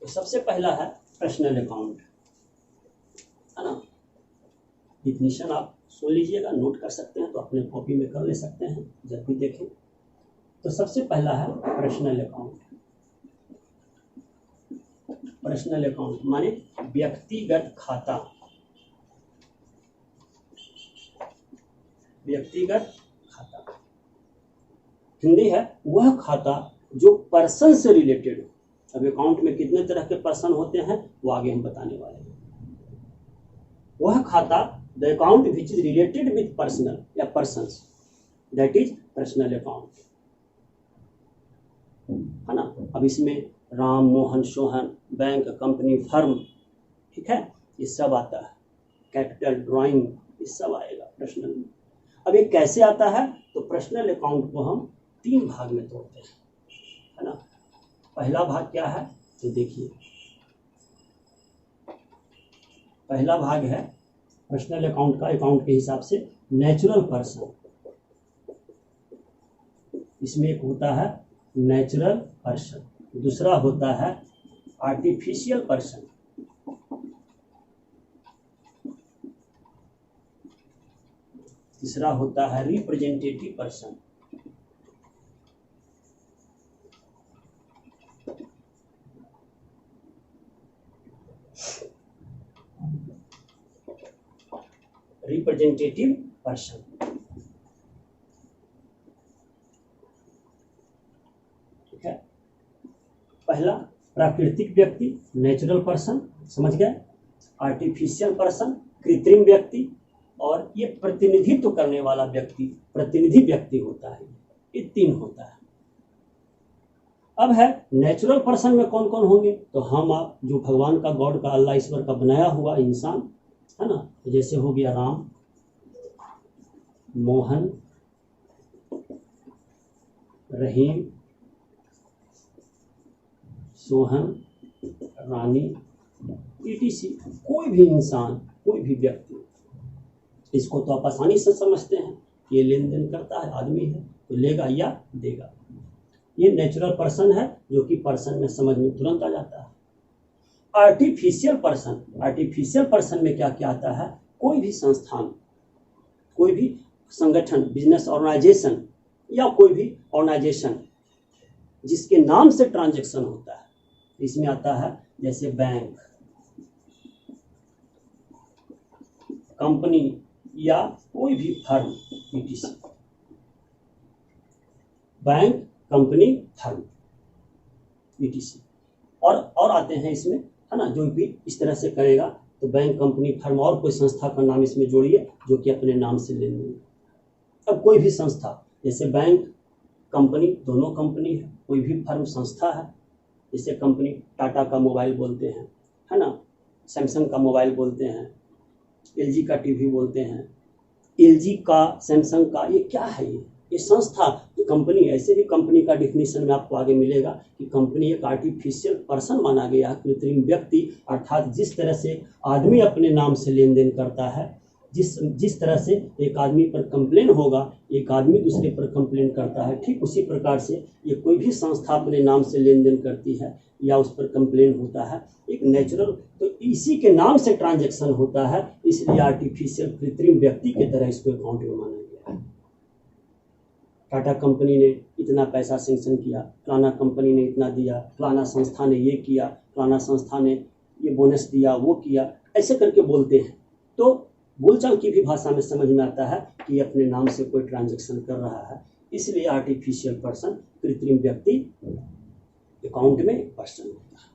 S1: तो सबसे पहला है पर्सनल अकाउंट, है ना। डिफिनीशन आप सुन लीजिएगा, नोट कर सकते हैं तो अपने कॉपी में कर ले सकते हैं जब भी देखें। तो सबसे पहला है पर्सनल अकाउंट। पर्सनल अकाउंट माने व्यक्तिगत खाता। व्यक्तिगत खाता हिंदी है वह खाता जो पर्सन से रिलेटेड हो। अब अकाउंट में कितने तरह के पर्सन होते हैं वो आगे हम बताने वाले हैं। वह खाता the account which is related with personal या persons, that is personal account, है ना। अब इसमें Ram, Mohan, Sohan, bank, company, firm, ठीक है, ये सब आता है। कैपिटल, ड्राइंग, ये सब आएगा पर्सनल में। अब ये कैसे आता है, तो पर्सनल अकाउंट को हम 3 भाग में तोड़ते हैं, है ना। पहला भाग क्या है तो देखिए, पहला भाग है पर्सनल अकाउंट का, अकाउंट के हिसाब से नेचुरल पर्सन। इसमें एक होता है नेचुरल पर्सन, दूसरा होता है आर्टिफिशियल पर्सन, तीसरा होता है रिप्रेजेंटेटिव पर्सन। रिप्रेजेंटेटिव पर्सन, ठीक है। पहला प्राकृतिक व्यक्ति, नेचुरल पर्सन, समझ गए। आर्टिफिशियल पर्सन, कृत्रिम व्यक्ति, और ये प्रतिनिधित्व करने वाला व्यक्ति, प्रतिनिधि व्यक्ति होता है। ये 3 होता है। अब है नेचुरल पर्सन में कौन कौन होंगे, तो हम आप जो भगवान का, गॉड का, अल्लाह ईश्वर का बनाया हुआ इंसान, है ना। जैसे हो गया राम, मोहन, रहीम, सोहन, रानी, ईटीसी। कोई भी इंसान, कोई भी व्यक्ति, इसको तो आप आसानी से समझते हैं, ये लेन देन करता है, आदमी है तो लेगा या देगा। ये नेचुरल पर्सन है जो कि पर्सन में समझ में तुरंत आ जाता है। आर्टिफिशियल पर्सन, आर्टिफिशियल पर्सन में क्या क्या आता है, कोई भी संस्थान, कोई भी संगठन, बिजनेस ऑर्गेनाइजेशन या कोई भी ऑर्गेनाइजेशन जिसके नाम से ट्रांजैक्शन होता है, इसमें आता है जैसे बैंक, कंपनी या कोई भी firm, etc. Bank, company, firm, etc. और आते हैं इसमें, है ना, जो भी इस तरह से करेगा तो बैंक, कंपनी, फर्म और कोई संस्था का नाम इसमें जोड़िए जो कि अपने नाम से लेन देन। अब कोई भी संस्था, जैसे बैंक, कंपनी, दोनों कंपनी है, कोई भी फर्म संस्था है, जैसे कंपनी टाटा का मोबाइल बोलते हैं, है ना, सैमसंग का मोबाइल बोलते हैं, एलजी का टीवी बोलते हैं, एलजी का, सैमसंग का, ये क्या है, ये संस्था, कंपनी। ऐसे भी कंपनी का डिफिनीशन में आपको आगे मिलेगा कि कंपनी एक आर्टिफिशियल पर्सन माना गया है, कृत्रिम व्यक्ति, अर्थात जिस तरह से आदमी अपने नाम से लेन देन करता है, जिस तरह से एक आदमी पर कंप्लेन होगा, एक आदमी दूसरे पर कंप्लेन करता है, ठीक उसी प्रकार से ये कोई भी संस्था अपने नाम से लेन देन करती है या उस पर कंप्लेन होता है, एक नेचुरल, तो इसी के नाम से ट्रांजैक्शन होता है, इसलिए आर्टिफिशियल, कृत्रिम व्यक्ति के तरह इसको अकाउंट में माना गया है। टाटा कंपनी ने इतना पैसा सेंक्शन किया, फलाना कंपनी ने इतना दिया, फलाना संस्था ने ये किया, फलाना संस्था ने ये बोनस दिया, वो किया, ऐसे करके बोलते हैं। तो बोलचाल की भी भाषा में समझ में आता है कि अपने नाम से कोई ट्रांजैक्शन कर रहा है, इसलिए आर्टिफिशियल पर्सन, कृत्रिम व्यक्ति अकाउंट में पर्सन होता है।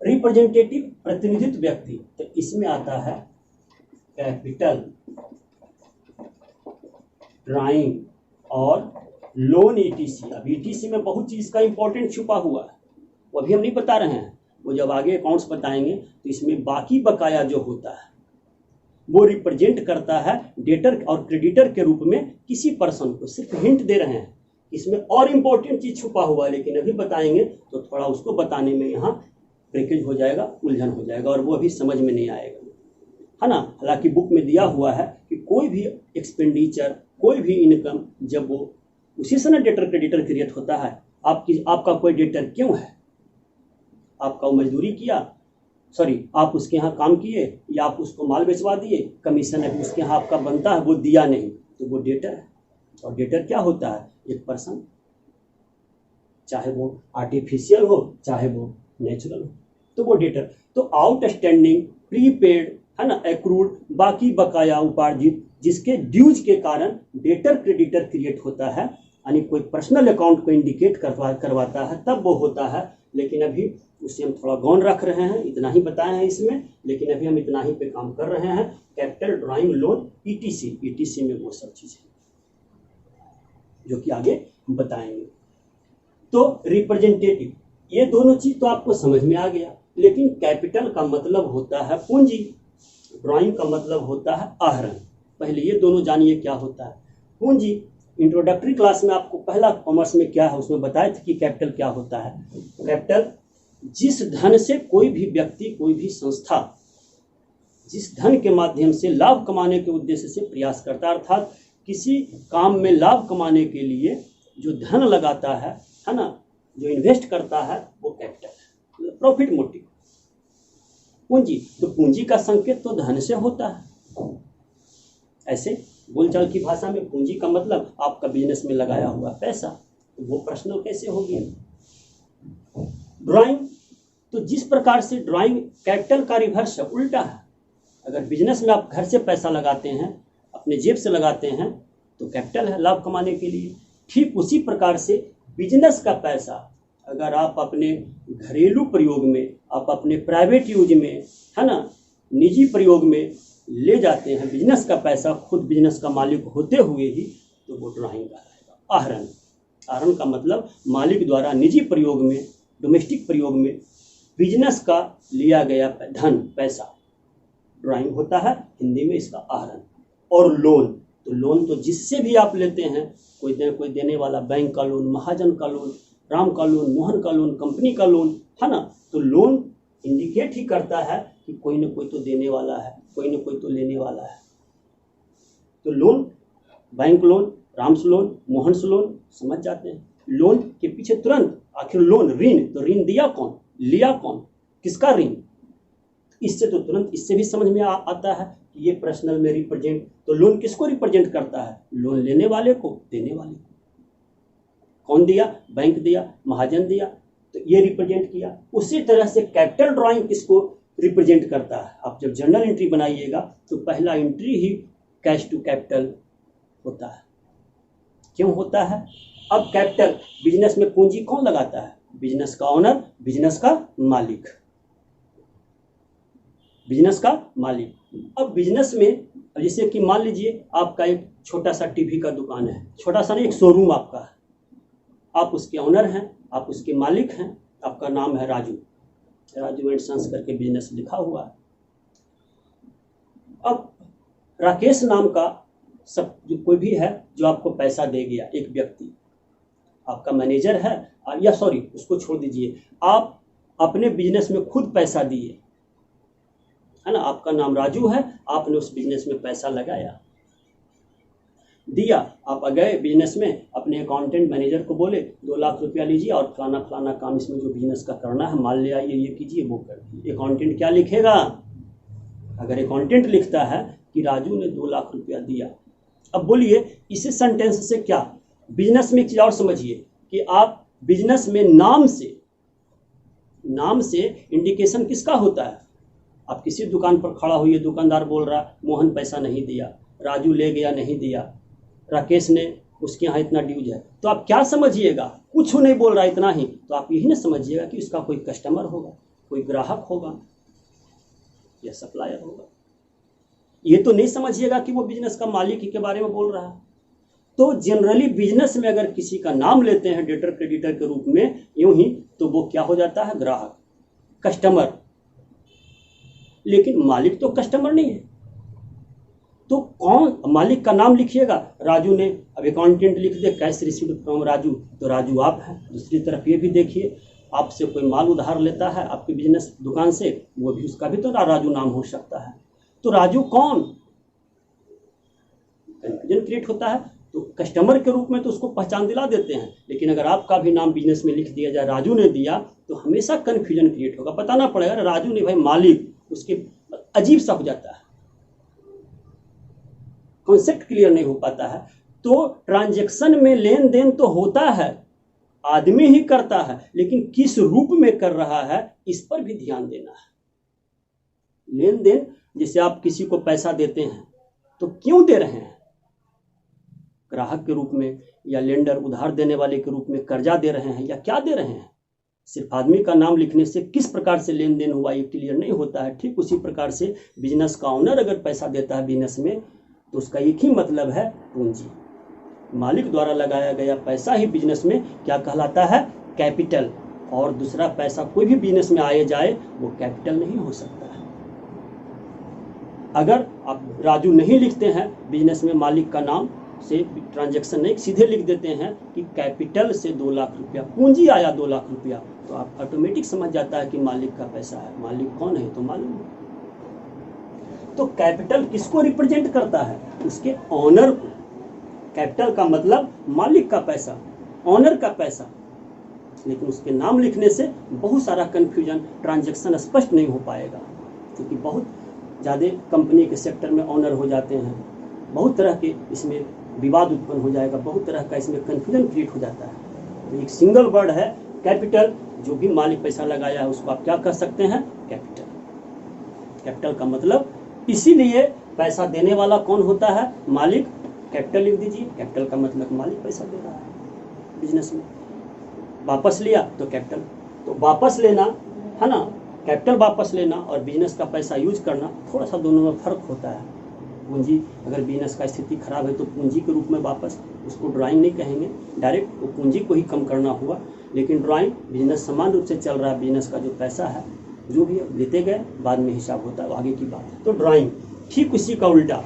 S1: रिप्रेजेंटेटिव, प्रतिनिधित्व व्यक्ति, तो इसमें आता है कैपिटल, ड्राइंग और लोन, ईटीसी। अब ईटीसी में बहुत चीज का इंपॉर्टेंट छुपा हुआ है, वो अभी हम नहीं बता रहे हैं, वो जब आगे अकाउंट्स बताएंगे तो इसमें बाकी बकाया जो होता है वो रिप्रेजेंट करता है डेटर और क्रेडिटर के रूप में किसी पर्सन को। सिर्फ हिंट दे रहे हैं, इसमें और इम्पोर्टेंट चीज छुपा हुआ है, लेकिन अभी बताएंगे तो थोड़ा उसको बताने में यहाँ ब्रेकेज हो जाएगा, उलझन हो जाएगा और वो अभी समझ में नहीं आएगा, है ना। हालांकि बुक में दिया हुआ है कि कोई भी एक्सपेंडिचर, कोई भी इनकम, जब वो उसी समय डेटर क्रेडिटर क्रिएट होता है। आपका कोई डेटर क्यों है, आपका वो मजदूरी किया, सॉरी आप उसके यहाँ काम किए या आप उसको माल बेचवा दिए, कमीशन अभी उसके यहाँ आपका बनता है, वो दिया नहीं, तो वो डेटर है। और डेटर क्या होता है? एक पर्सन, चाहे वो आर्टिफिशियल हो चाहे वो नेचुरल हो, तो वो डेटर। तो आउटस्टैंडिंग, प्रीपेड, है ना, एक्रूड, बाकी बकाया उपार्जित, जिसके ड्यूज के कारण डेटर क्रेडिटर क्रिएट होता है, यानी कोई पर्सनल अकाउंट को इंडिकेट करवाता है, तब वो होता है। लेकिन अभी उससे हम थोड़ा गौन रख रहे हैं, इतना ही बताए हैं इसमें, लेकिन अभी हम इतना ही पे काम कर रहे हैं। कैपिटल, ड्राइंग, लोन, ईटीसी में वो सब चीजें जो कि आगे हम बताएंगे। तो रिप्रेजेंटेटिव, ये दोनों चीज तो आपको समझ में आ गया। लेकिन कैपिटल का मतलब होता है पूंजी, ड्राइंग का मतलब होता है आहरण। पहले ये दोनों जानिए क्या होता है। पूंजी, इंट्रोडक्टरी क्लास में आपको पहला कॉमर्स में क्या है उसमें बताए थे कि कैपिटल क्या होता है। कैपिटल जिस धन से कोई भी व्यक्ति, कोई भी संस्था जिस धन के माध्यम से लाभ कमाने के उद्देश्य से प्रयास करता है, अर्थात किसी काम में लाभ कमाने के लिए जो धन लगाता है ना, जो इन्वेस्ट करता है, वो कैपिटल है, प्रॉफिट मोटिव। पूंजी, तो पूंजी का संकेत तो धन से होता है। ऐसे बोलचाल की भाषा में पूंजी का मतलब आपका बिजनेस में लगाया हुआ पैसा, तो वो पर्सनल कैसे हो गया। ड्राइंग, तो जिस प्रकार से ड्राइंग कैपिटल का रिवर्स है, उल्टा है। अगर बिजनेस में आप घर से पैसा लगाते हैं, अपने जेब से लगाते हैं, तो कैपिटल है लाभ कमाने के लिए। ठीक उसी प्रकार से बिजनेस का पैसा अगर आप अपने घरेलू प्रयोग में, आप अपने प्राइवेट यूज में, है ना, निजी प्रयोग में ले जाते हैं, बिजनेस का पैसा खुद बिजनेस का मालिक होते हुए ही, तो वो ड्राइंग का रहेगा। आहरण, आहरण का मतलब मालिक द्वारा निजी प्रयोग में, डोमेस्टिक प्रयोग में बिजनेस का लिया गया धन, पैसा, ड्राइंग होता है हिंदी में इसका आहरण। और लोन, तो लोन तो जिससे भी आप लेते हैं, कोई देने वाला, बैंक का लोन, महाजन का लोन, राम का लोन, मोहन का लोन, कंपनी का लोन, है ना, तो लोन इंडिकेट ही करता है कि कोई न कोई तो देने वाला है, कोई न कोई तो लेने वाला है। तो loan, bank loan, Ram's loan, Mohan's loan, समझ जाते हैं। लोन के पीछे तुरंत आखिर लोन, ऋण, तो ऋण दिया कौन, लिया कौन, किसका ऋण, इससे तो तुरंत इससे भी समझ में आता है कि ये पर्सनल में रिप्रेजेंट, तो लोन किसको रिप्रेजेंट करता है, लोन लेने वाले को, देने वाले को। कौन दिया, बैंक दिया, महाजन दिया, तो ये रिप्रेजेंट किया। उसी तरह से कैपिटल ड्राइंग किसको रिप्रेजेंट करता है। आप जब जर्नल एंट्री बनाइएगा तो पहला एंट्री ही कैश टू कैपिटल होता है। क्यों होता है? अब कैपिटल, बिजनेस में पूंजी कौन लगाता है, बिजनेस का ओनर, बिजनेस का मालिक, बिजनेस का मालिक। अब बिजनेस में जैसे कि मान लीजिए आपका एक छोटा सा टीवी का दुकान है, छोटा सा नहीं, एक शोरूम आपका है, आप उसके ओनर हैं, आप उसके मालिक हैं, आपका नाम है राजू, राजू एंड सन्स करके बिजनेस लिखा हुआ है। अब राकेश नाम का सब जो कोई भी है जो आपको पैसा दे गया, एक व्यक्ति आपका मैनेजर है, या सॉरी उसको छोड़ दीजिए, आप अपने बिजनेस में खुद पैसा दिए, है ना, आपका नाम राजू है, आपने उस बिजनेस में पैसा लगाया, दिया, आप गए बिजनेस में, अपने अकाउंटेंट मैनेजर को बोले 2 लाख रुपया लीजिए और फलाना फलाना काम इसमें जो बिजनेस का करना है, माल ले आइए, ये कीजिए, वो कर दीजिए। अकाउंटेंट क्या लिखेगा? अगर अकाउंटेंट लिखता है कि राजू ने 2 लाख रुपया दिया, अब बोलिए इस सेंटेंस से क्या, बिजनेस में एक चीज और समझिए कि आप बिजनेस में नाम से इंडिकेशन किसका होता है। आप किसी दुकान पर खड़ा हुई, दुकानदार बोल रहा मोहन पैसा नहीं दिया, राजू ले गया नहीं दिया, राकेश ने उसके यहाँ इतना ड्यूज है, तो आप क्या समझिएगा, कुछ नहीं बोल रहा इतना ही, तो आप यही ना समझिएगा कि उसका कोई कस्टमर होगा, कोई ग्राहक होगा या सप्लायर होगा। ये तो नहीं समझिएगा कि वो बिजनेस का मालिक ही के बारे में बोल रहा है। तो जनरली बिजनेस में अगर किसी का नाम लेते हैं डेटर क्रेडिटर के रूप में यूं ही, तो वो क्या हो जाता है, ग्राहक, कस्टमर। लेकिन मालिक तो कस्टमर नहीं है, तो कौन मालिक का नाम लिखिएगा, राजू ने, अब अकाउंटेंट लिख दे कैश रिसीव्ड फ्रॉम राजू, तो राजू आप हैं। दूसरी तरफ ये भी देखिए, आपसे कोई माल उधार लेता है आपके बिजनेस दुकान से, वो भी, उसका भी तो राजू नाम हो सकता है। तो राजू कौन, कंफ्यूजन क्रिएट होता है। तो कस्टमर के रूप में तो उसको पहचान दिला देते हैं, लेकिन अगर आपका भी नाम बिजनेस में लिख दिया जाए राजू ने दिया तो हमेशा कन्फ्यूजन क्रिएट होगा, बताना पड़ेगा राजू ने भाई मालिक, उसके अजीब सा हो जाता है, कॉन्सेप्ट क्लियर नहीं हो पाता है। तो ट्रांजैक्शन में लेन देन तो होता है, आदमी ही करता है, लेकिन किस रूप में कर रहा है इस पर भी ध्यान देना है। लेन देन, जैसे आप किसी को पैसा देते हैं तो क्यों दे रहे हैं, ग्राहक के रूप में या लेंडर उधार देने वाले के रूप में कर्जा दे रहे हैं या क्या दे रहे हैं। सिर्फ आदमी का नाम लिखने से किस प्रकार से लेन देन हुआ ये क्लियर नहीं होता है। ठीक उसी प्रकार से बिजनेस का ओनर अगर पैसा देता है बिजनेस में तो उसका एक ही मतलब है पूंजी, मालिक द्वारा लगाया गया पैसा ही बिजनेस में क्या कहलाता है, कैपिटल। और दूसरा पैसा कोई भी बिजनेस में आए जाए वो कैपिटल नहीं हो सकता है। अगर आप राजू नहीं लिखते हैं बिजनेस में मालिक का नाम से, ट्रांजैक्शन नहीं, सीधे लिख देते हैं कि कैपिटल से 2 लाख रुपया पूंजी आया 2 लाख रुपया, तो आप ऑटोमेटिक समझ जाता है कि मालिक का पैसा है। मालिक कौन है तो मालूम है। तो कैपिटल किसको रिप्रेजेंट करता है, उसके ऑनर को। कैपिटल का मतलब मालिक का पैसा, ऑनर का पैसा। लेकिन उसके नाम लिखने से बहुत सारा कन्फ्यूजन, ट्रांजैक्शन स्पष्ट नहीं हो पाएगा, क्योंकि बहुत ज़्यादा कंपनी के सेक्टर में ऑनर हो जाते हैं, बहुत तरह के इसमें विवाद उत्पन्न हो जाएगा, बहुत तरह का इसमें कन्फ्यूजन क्रिएट हो जाता है। तो एक सिंगल वर्ड है कैपिटल, जो भी मालिक पैसा लगाया है उसको आप क्या कर सकते हैं, कैपिटल। कैपिटल का मतलब, इसीलिए पैसा देने वाला कौन होता है, मालिक। कैपिटल लिख दीजिए, कैपिटल का मतलब मालिक पैसा दे रहा है बिजनेस में। वापस लिया तो कैपिटल, तो वापस लेना है ना, कैपिटल वापस लेना और बिजनेस का पैसा यूज करना, थोड़ा सा दोनों में फर्क होता है। पूंजी, अगर बिजनेस का स्थिति खराब है तो पूंजी के रूप में वापस, उसको ड्राइंग नहीं कहेंगे, डायरेक्ट वो पूंजी को ही कम करना हुआ। लेकिन ड्राइंग, बिजनेस समान रूप से चल रहा है, बिजनेस का जो पैसा है जो भी लेते गए बाद में हिसाब होता है, आगे की बात है। तो ड्राइंग ठीक उसी का उल्टा।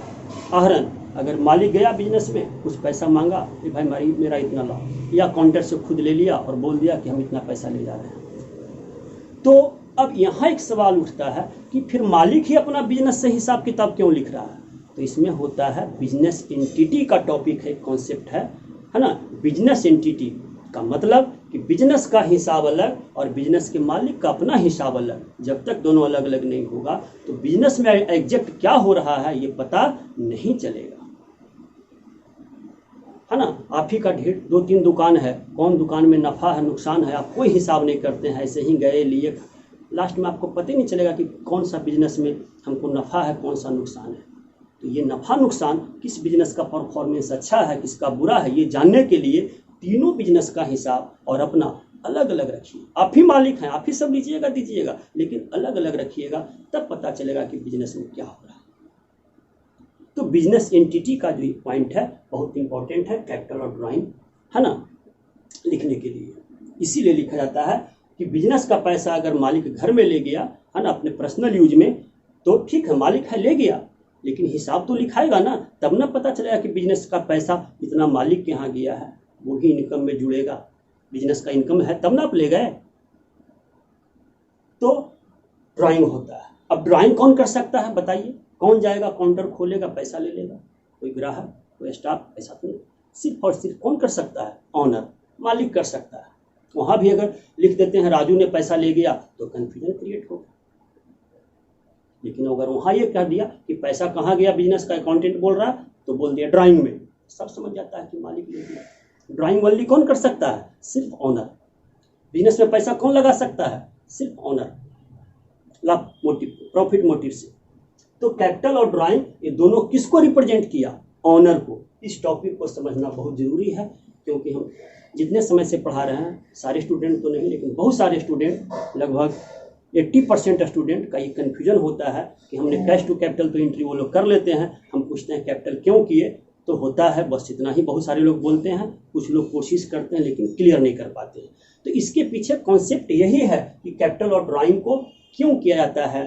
S1: आहरण, अगर मालिक गया बिजनेस में, कुछ पैसा मांगा कि भाई मेरा इतना लाओ, या काउंटर से खुद ले लिया और बोल दिया कि हम इतना पैसा ले जा रहे हैं। तो अब यहाँ एक सवाल उठता है कि फिर मालिक ही अपना बिजनेस से हिसाब किताब क्यों लिख रहा है। तो इसमें होता है बिजनेस एंटिटी का टॉपिक है, कॉन्सेप्ट है ना। बिजनेस एंटिटी का मतलब कि बिजनेस का हिसाब अलग और बिजनेस के मालिक का अपना हिसाब अलग। जब तक दोनों अलग अलग नहीं होगा तो बिजनेस में एग्जैक्ट क्या हो रहा है ये पता नहीं चलेगा, है ना। आप ही का ढेर 2-3 दुकान है, कौन दुकान में नफ़ा है नुकसान है आप कोई हिसाब नहीं करते हैं, ऐसे ही गए लिए, लास्ट में आपको पता ही नहीं चलेगा कि कौन सा बिजनेस में हमको नफ़ा है कौन सा नुकसान है। तो ये नफ़ा नुकसान, किस बिजनेस का परफॉर्मेंस अच्छा है किसका बुरा है, ये जानने के लिए तीनों बिजनेस का हिसाब और अपना अलग अलग रखिए। आप ही मालिक हैं, आप ही सब लीजिएगा दीजिएगा, लेकिन अलग अलग रखिएगा, तब पता चलेगा कि बिजनेस में क्या हो रहा है। तो बिजनेस एंटिटी का जो पॉइंट है बहुत इंपॉर्टेंट है, कैपिटल और ड्राइंग, है ना, लिखने के लिए। इसीलिए लिखा जाता है कि बिजनेस का पैसा अगर मालिक घर में ले गया, है ना, अपने पर्सनल यूज में, तो ठीक है मालिक है ले गया, लेकिन हिसाब तो लिखाएगा ना, तब ना पता चलेगा कि बिजनेस का पैसा इतना मालिक के यहाँ गया है, वो भी इनकम में जुड़ेगा, बिजनेस का इनकम है तब ना आप ले गए। तो ड्राइंग होता है। अब ड्राइंग कौन कर सकता है बताइए, कौन जाएगा काउंटर खोलेगा पैसा ले लेगा, कोई ग्राहक कोई स्टाफ, ऐसा तो नहीं। सिर्फ और सिर्फ कौन कर सकता है, ऑनर, मालिक कर सकता है। वहाँ भी अगर लिख देते हैं राजू ने पैसा ले गया तो कन्फ्यूजन क्रिएट होगा। लेकिन अगर वहाँ ये कह दिया कि पैसा कहाँ गया, बिजनेस का अकाउंटेंट बोल रहा है तो बोल दिया ड्राइंग में, सब समझ जाता है कि मालिक ले गया। ड्राइंग वाली कौन कर सकता है, सिर्फ ऑनर। बिजनेस में पैसा कौन लगा सकता है, सिर्फ ऑनर, लाभ मोटिव, प्रॉफिट मोटिव से। तो कैपिटल और ड्राइंग ये दोनों किसको रिप्रेजेंट किया, ऑनर को। इस टॉपिक को समझना बहुत जरूरी है, क्योंकि हम जितने समय से पढ़ा रहे हैं, सारे स्टूडेंट तो नहीं लेकिन बहुत सारे स्टूडेंट, लगभग 80% स्टूडेंट का ये कन्फ्यूजन होता है कि हमने कैश टू कैपिटल तो एंट्री वो लोग कर लेते हैं, हम पूछते हैं कैपिटल क्यों किए, तो होता है बस इतना ही। बहुत सारे लोग बोलते हैं, कुछ लोग कोशिश करते हैं लेकिन क्लियर नहीं कर पाते हैं। तो इसके पीछे कॉन्सेप्ट यही है कि कैपिटल और ड्राइंग को क्यों किया जाता है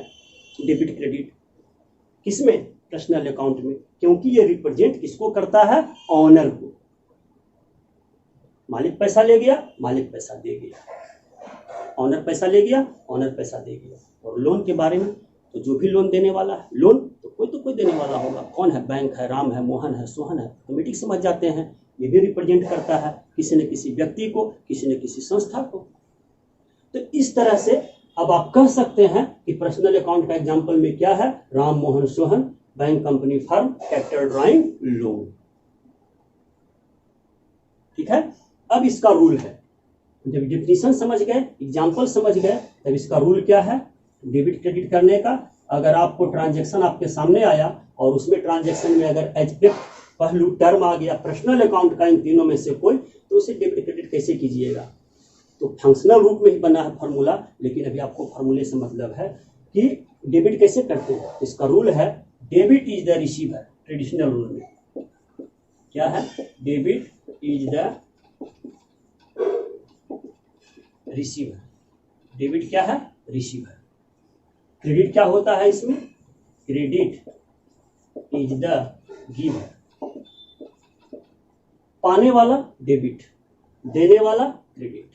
S1: डेबिट क्रेडिट, किसमें, पर्सनल अकाउंट में, क्योंकि ये रिप्रेजेंट किसको करता है, ऑनर को। मालिक पैसा ले गया, मालिक पैसा दे गया, ऑनर पैसा ले गया, ऑनर पैसा दे गया। और लोन के बारे में, तो जो भी लोन देने वाला है, लोन तो कोई तो कोई देने वाला होगा। कौन है? बैंक है, राम है, मोहन है, सोहन है, ऑटोमेटिक समझ जाते हैं। ये भी रिप्रेजेंट करता है किसी न किसी व्यक्ति को, किसी न किसी संस्था को। तो इस तरह से अब आप कह सकते हैं कि पर्सनल अकाउंट का एग्जाम्पल में क्या है? Ram, Mohan, Sohan, bank, company, firm, capital, drawing, loan. ठीक है। अब इसका रूल है, जब डिफिनीशन समझ गए, एग्जाम्पल समझ गए, तब इसका रूल क्या है डेबिट क्रेडिट करने का। अगर आपको ट्रांजैक्शन आपके सामने आया और उसमें ट्रांजैक्शन में अगर एस्पेक्ट पहलू टर्म आ गया पर्सनल अकाउंट का, इन तीनों में से कोई, तो उसे डेबिट क्रेडिट कैसे कीजिएगा? तो फंक्शनल रूप में ही बना है फॉर्मूला, लेकिन अभी आपको फॉर्मूले से मतलब है कि डेबिट कैसे करते हैं। इसका रूल है debit is the receiver. Traditional rule में क्या है? Debit is the receiver. Debit क्या है? रिसीवर। क्रेडिट क्या होता है इसमें? Credit is the giver. पाने वाला डेबिट, देने वाला क्रेडिट।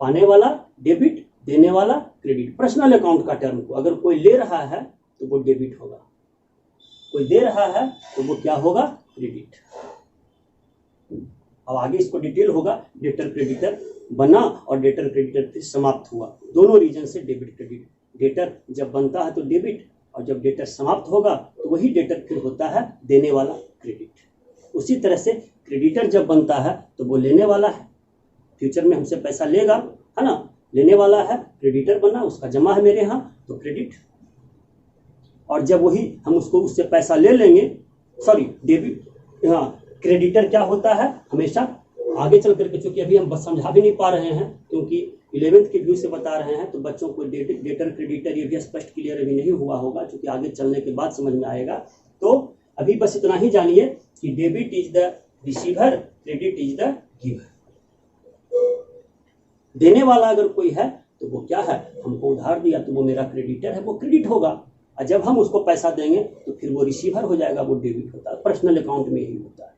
S1: पाने वाला डेबिट, देने वाला क्रेडिट। पर्सनल अकाउंट का टर्म को अगर कोई ले रहा है तो वो डेबिट होगा, कोई दे रहा है तो वो क्या होगा? क्रेडिट। अब आगे इसको डिटेल होगा। डेटर क्रेडिटर बना और डेटर क्रेडिटर फिर समाप्त हुआ, दोनों रीजन से डेबिट क्रेडिट। डेटर जब बनता है तो डेबिट, और जब डेटर समाप्त होगा तो वही डेटर फिर होता है देने वाला क्रेडिट। उसी तरह से क्रेडिटर जब बनता है तो वो लेने वाला है, फ्यूचर में हमसे पैसा लेगा, है ना, लेने वाला है। क्रेडिटर बना, उसका जमा है मेरे यहाँ तो क्रेडिट। और जब वही हम उसको उससे पैसा ले लेंगे, सॉरी डेबिट, हाँ, क्रेडिटर क्या होता है हमेशा आगे चल करके, चूंकि अभी हम बस समझा भी नहीं पा रहे हैं क्योंकि 11th के व्यू से बता रहे हैं, तो बच्चों को डेटर क्रेडिटर ये भी स्पष्ट क्लियर अभी नहीं हुआ होगा, क्योंकि आगे चलने के बाद समझ में आएगा। तो अभी बस इतना ही जानिए कि debit is the receiver, credit is the giver. देने वाला अगर कोई है तो वो क्या है? हमको उधार दिया तो वो मेरा क्रेडिटर है, वो क्रेडिट होगा। और जब हम उसको पैसा देंगे तो फिर वो रिसीवर हो जाएगा, वो डेबिट होता है। पर्सनल अकाउंट में ही होता है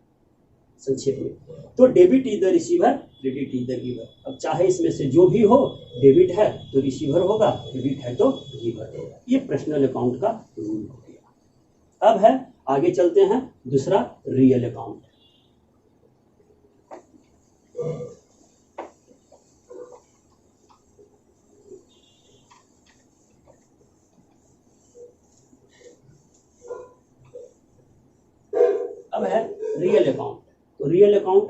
S1: संक्षेप में। तो debit is the receiver, credit is the giver. अब चाहे इसमें से जो भी हो, डेबिट है तो रिसीवर होगा, क्रेडिट है तो गिवर होगा। ये पर्सनल अकाउंट का रूल हो गया। अब है आगे चलते हैं दूसरा, रियल अकाउंट। अब है रियल अकाउंट। तो रियल अकाउंट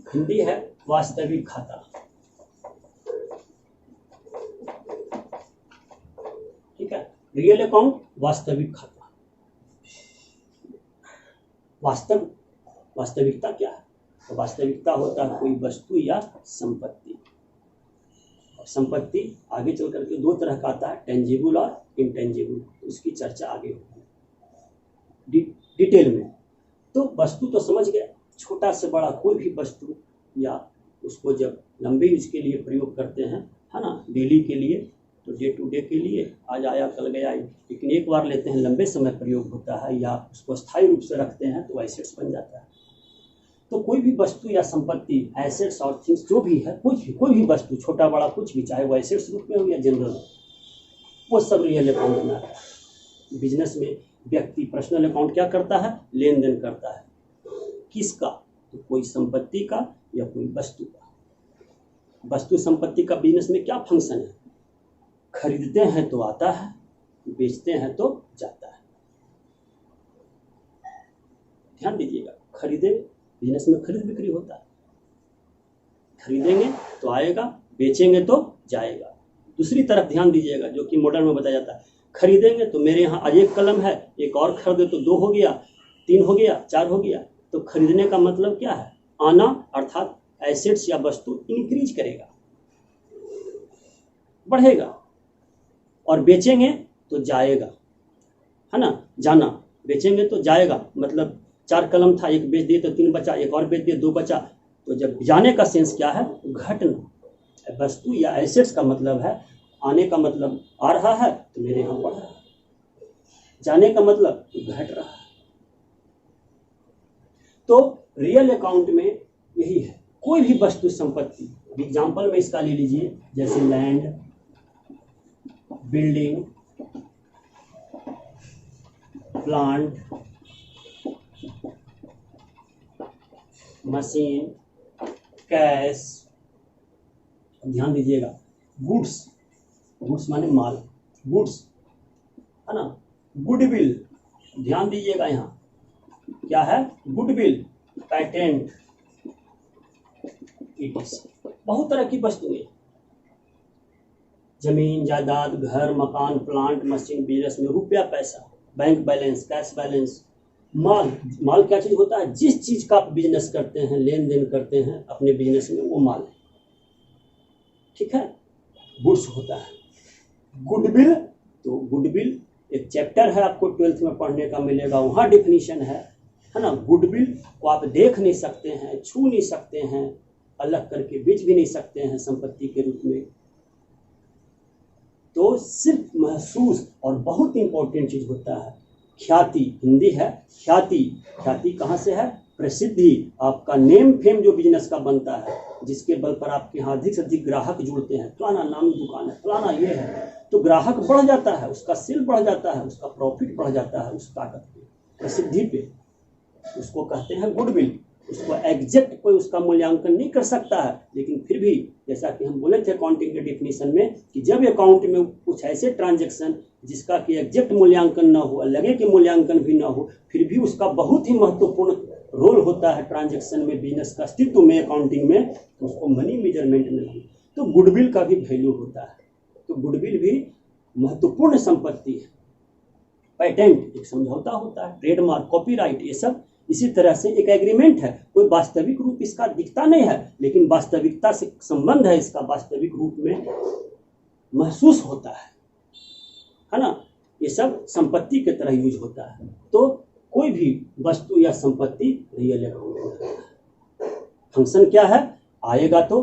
S1: हिंदी है वास्तविक खाता। ठीक है, रियल अकाउंट वास्तविक खाता। वास्तविकता क्या है? तो वास्तविकता होता है कोई वस्तु या संपत्ति। और संपत्ति आगे चल करके दो तरह का आता है, टेंजिबल और इंटेंजिबल। उसकी चर्चा आगे होगी डिटेल में। तो वस्तु तो समझ गए, छोटा से बड़ा कोई भी वस्तु, या उसको जब लंबे यूज के लिए प्रयोग करते हैं, है ना, डेली के लिए, तो डे टू डे के लिए आज आया कल गया, लेकिन एक बार लेते हैं लंबे समय प्रयोग होता है, या उसको स्थायी रूप से रखते हैं तो एसेट्स बन जाता है। तो कोई भी वस्तु या संपत्ति, एसेट्स और थिंग्स जो भी है, कोई भी वस्तु, छोटा बड़ा कुछ भी, चाहे वो एसेट्स रूप में हो या जनरल हो, वो सब रियल अकाउंट में आता है। बिजनेस में व्यक्ति पर्सनल अकाउंट क्या करता है? लेन देन करता है। किसका? तो कोई संपत्ति का या कोई वस्तु का। वस्तु संपत्ति का बिजनेस में क्या फंक्शन है? खरीदते हैं तो आता है, बेचते हैं तो जाता है। ध्यान दीजिएगा, खरीदे, बिजनेस में खरीद बिक्री होता है। खरीदेंगे तो आएगा, बेचेंगे तो जाएगा। दूसरी तरफ ध्यान दीजिएगा, जो कि मॉडर्न में बताया जाता है, खरीदेंगे तो मेरे यहाँ आज एक कलम है, एक और खरीदे तो 2 हो गया, 3 हो गया, 4 हो गया। तो खरीदने का मतलब क्या है? आना, अर्थात एसेट्स या वस्तु इंक्रीज करेगा, बढ़ेगा। और बेचेंगे तो जाएगा, है ना, जाना। बेचेंगे तो जाएगा, मतलब 4 कलम था, एक बेच दिए तो 3 बचा, एक और बेच दिए 2 बचा। तो जब जाने का सेंस क्या है? घटना। वस्तु या एसेट्स का मतलब है, आने का मतलब आ रहा है तो मेरे यहाँ बढ़ रहा है, जाने का मतलब घट रहा है। तो रियल अकाउंट में यही है, कोई भी वस्तु संपत्ति। एग्जाम्पल में इसका ले लीजिए, जैसे land, building, plant, machine, cash, ध्यान दीजिएगा, गुड्स, गुड्स माने माल, गुड्स है ना, गुडविल, ध्यान दीजिएगा यहाँ क्या है, गुडविल, पैटेंट, ETC, बहुत तरह की वस्तुएं, जमीन जायदाद, घर मकान, प्लांट मशीन, बिजनेस में रुपया पैसा, बैंक बैलेंस, कैश बैलेंस, माल, माल क्या चीज होता है, जिस चीज का आप बिजनेस करते हैं, लेन देन करते हैं अपने बिजनेस में, वो माल है, ठीक है। गुड्स होता है। गुडविल, तो गुडविल एक चैप्टर है, आपको 12th में पढ़ने का मिलेगा, वहाँ डिफिनीशन है ना। गुडविल को आप देख नहीं सकते हैं, छू नहीं सकते हैं, अलग करके बेच भी नहीं सकते हैं संपत्ति के रूप में, तो सिर्फ महसूस, और बहुत इंपॉर्टेंट चीज होता है ख्याति, हिंदी है ख्याति, ख्याति कहाँ से है, प्रसिद्धि, आपका नेम फेम जो बिजनेस का बनता है, जिसके बल पर आपके यहाँ अधिक से अधिक ग्राहक जुड़ते हैं, फलाना नामी दुकान है, फलाना ये है, तो ग्राहक बढ़ जाता है, उसका सेल बढ़ जाता है, उसका प्रॉफिट बढ़ जाता है उस ताकत पे, प्रसिद्धि पे, उसको कहते हैं गुडविल। उसको एग्जैक्ट कोई उसका मूल्यांकन नहीं कर सकता है, लेकिन फिर भी जैसा कि हम बोले थे अकाउंटिंग के डिफिनीशन में कि जब अकाउंट में कुछ ऐसे ट्रांजैक्शन जिसका कि एग्जैक्ट मूल्यांकन ना हो, लगे कि मूल्यांकन भी ना हो, फिर भी उसका बहुत ही महत्वपूर्ण रोल होता है ट्रांजैक्शन में, बिजनेस का अस्तित्व में, अकाउंटिंग में, तो उसको मनी मेजरमेंट में भी, तो गुडविल का भी वैल्यू होता है। तो गुडविल भी महत्वपूर्ण संपत्ति है। पेटेंट एक समझौता होता है, ट्रेडमार्क, कॉपीराइट, ये सब इसी तरह से एक एग्रीमेंट है, कोई वास्तविक रूप इसका दिखता नहीं है, लेकिन वास्तविकता से संबंध है इसका, वास्तविक रूप में महसूस होता है ना। ये सब संपत्ति के तरह यूज होता है। तो कोई भी वस्तु या संपत्ति रियल अकाउंट है। फंक्शन क्या है, आएगा तो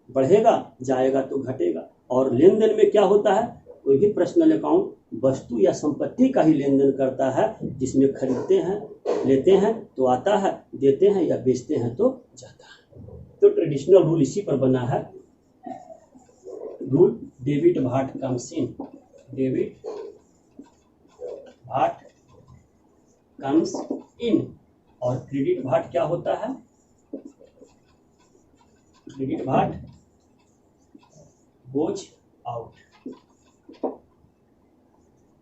S1: बढ़ेगा, जाएगा तो घटेगा, और लेन देन में क्या होता है, कोई भी पर्सनल अकाउंट वस्तु या संपत्ति का ही लेन देन करता है, जिसमें खरीदते हैं, लेते हैं तो आता है, देते हैं या बेचते हैं तो जाता है। तो ट्रेडिशनल रूल इसी पर बना है, rule debit what comes in, debit what comes in, और क्रेडिट भाट क्या होता है, credit what goes out.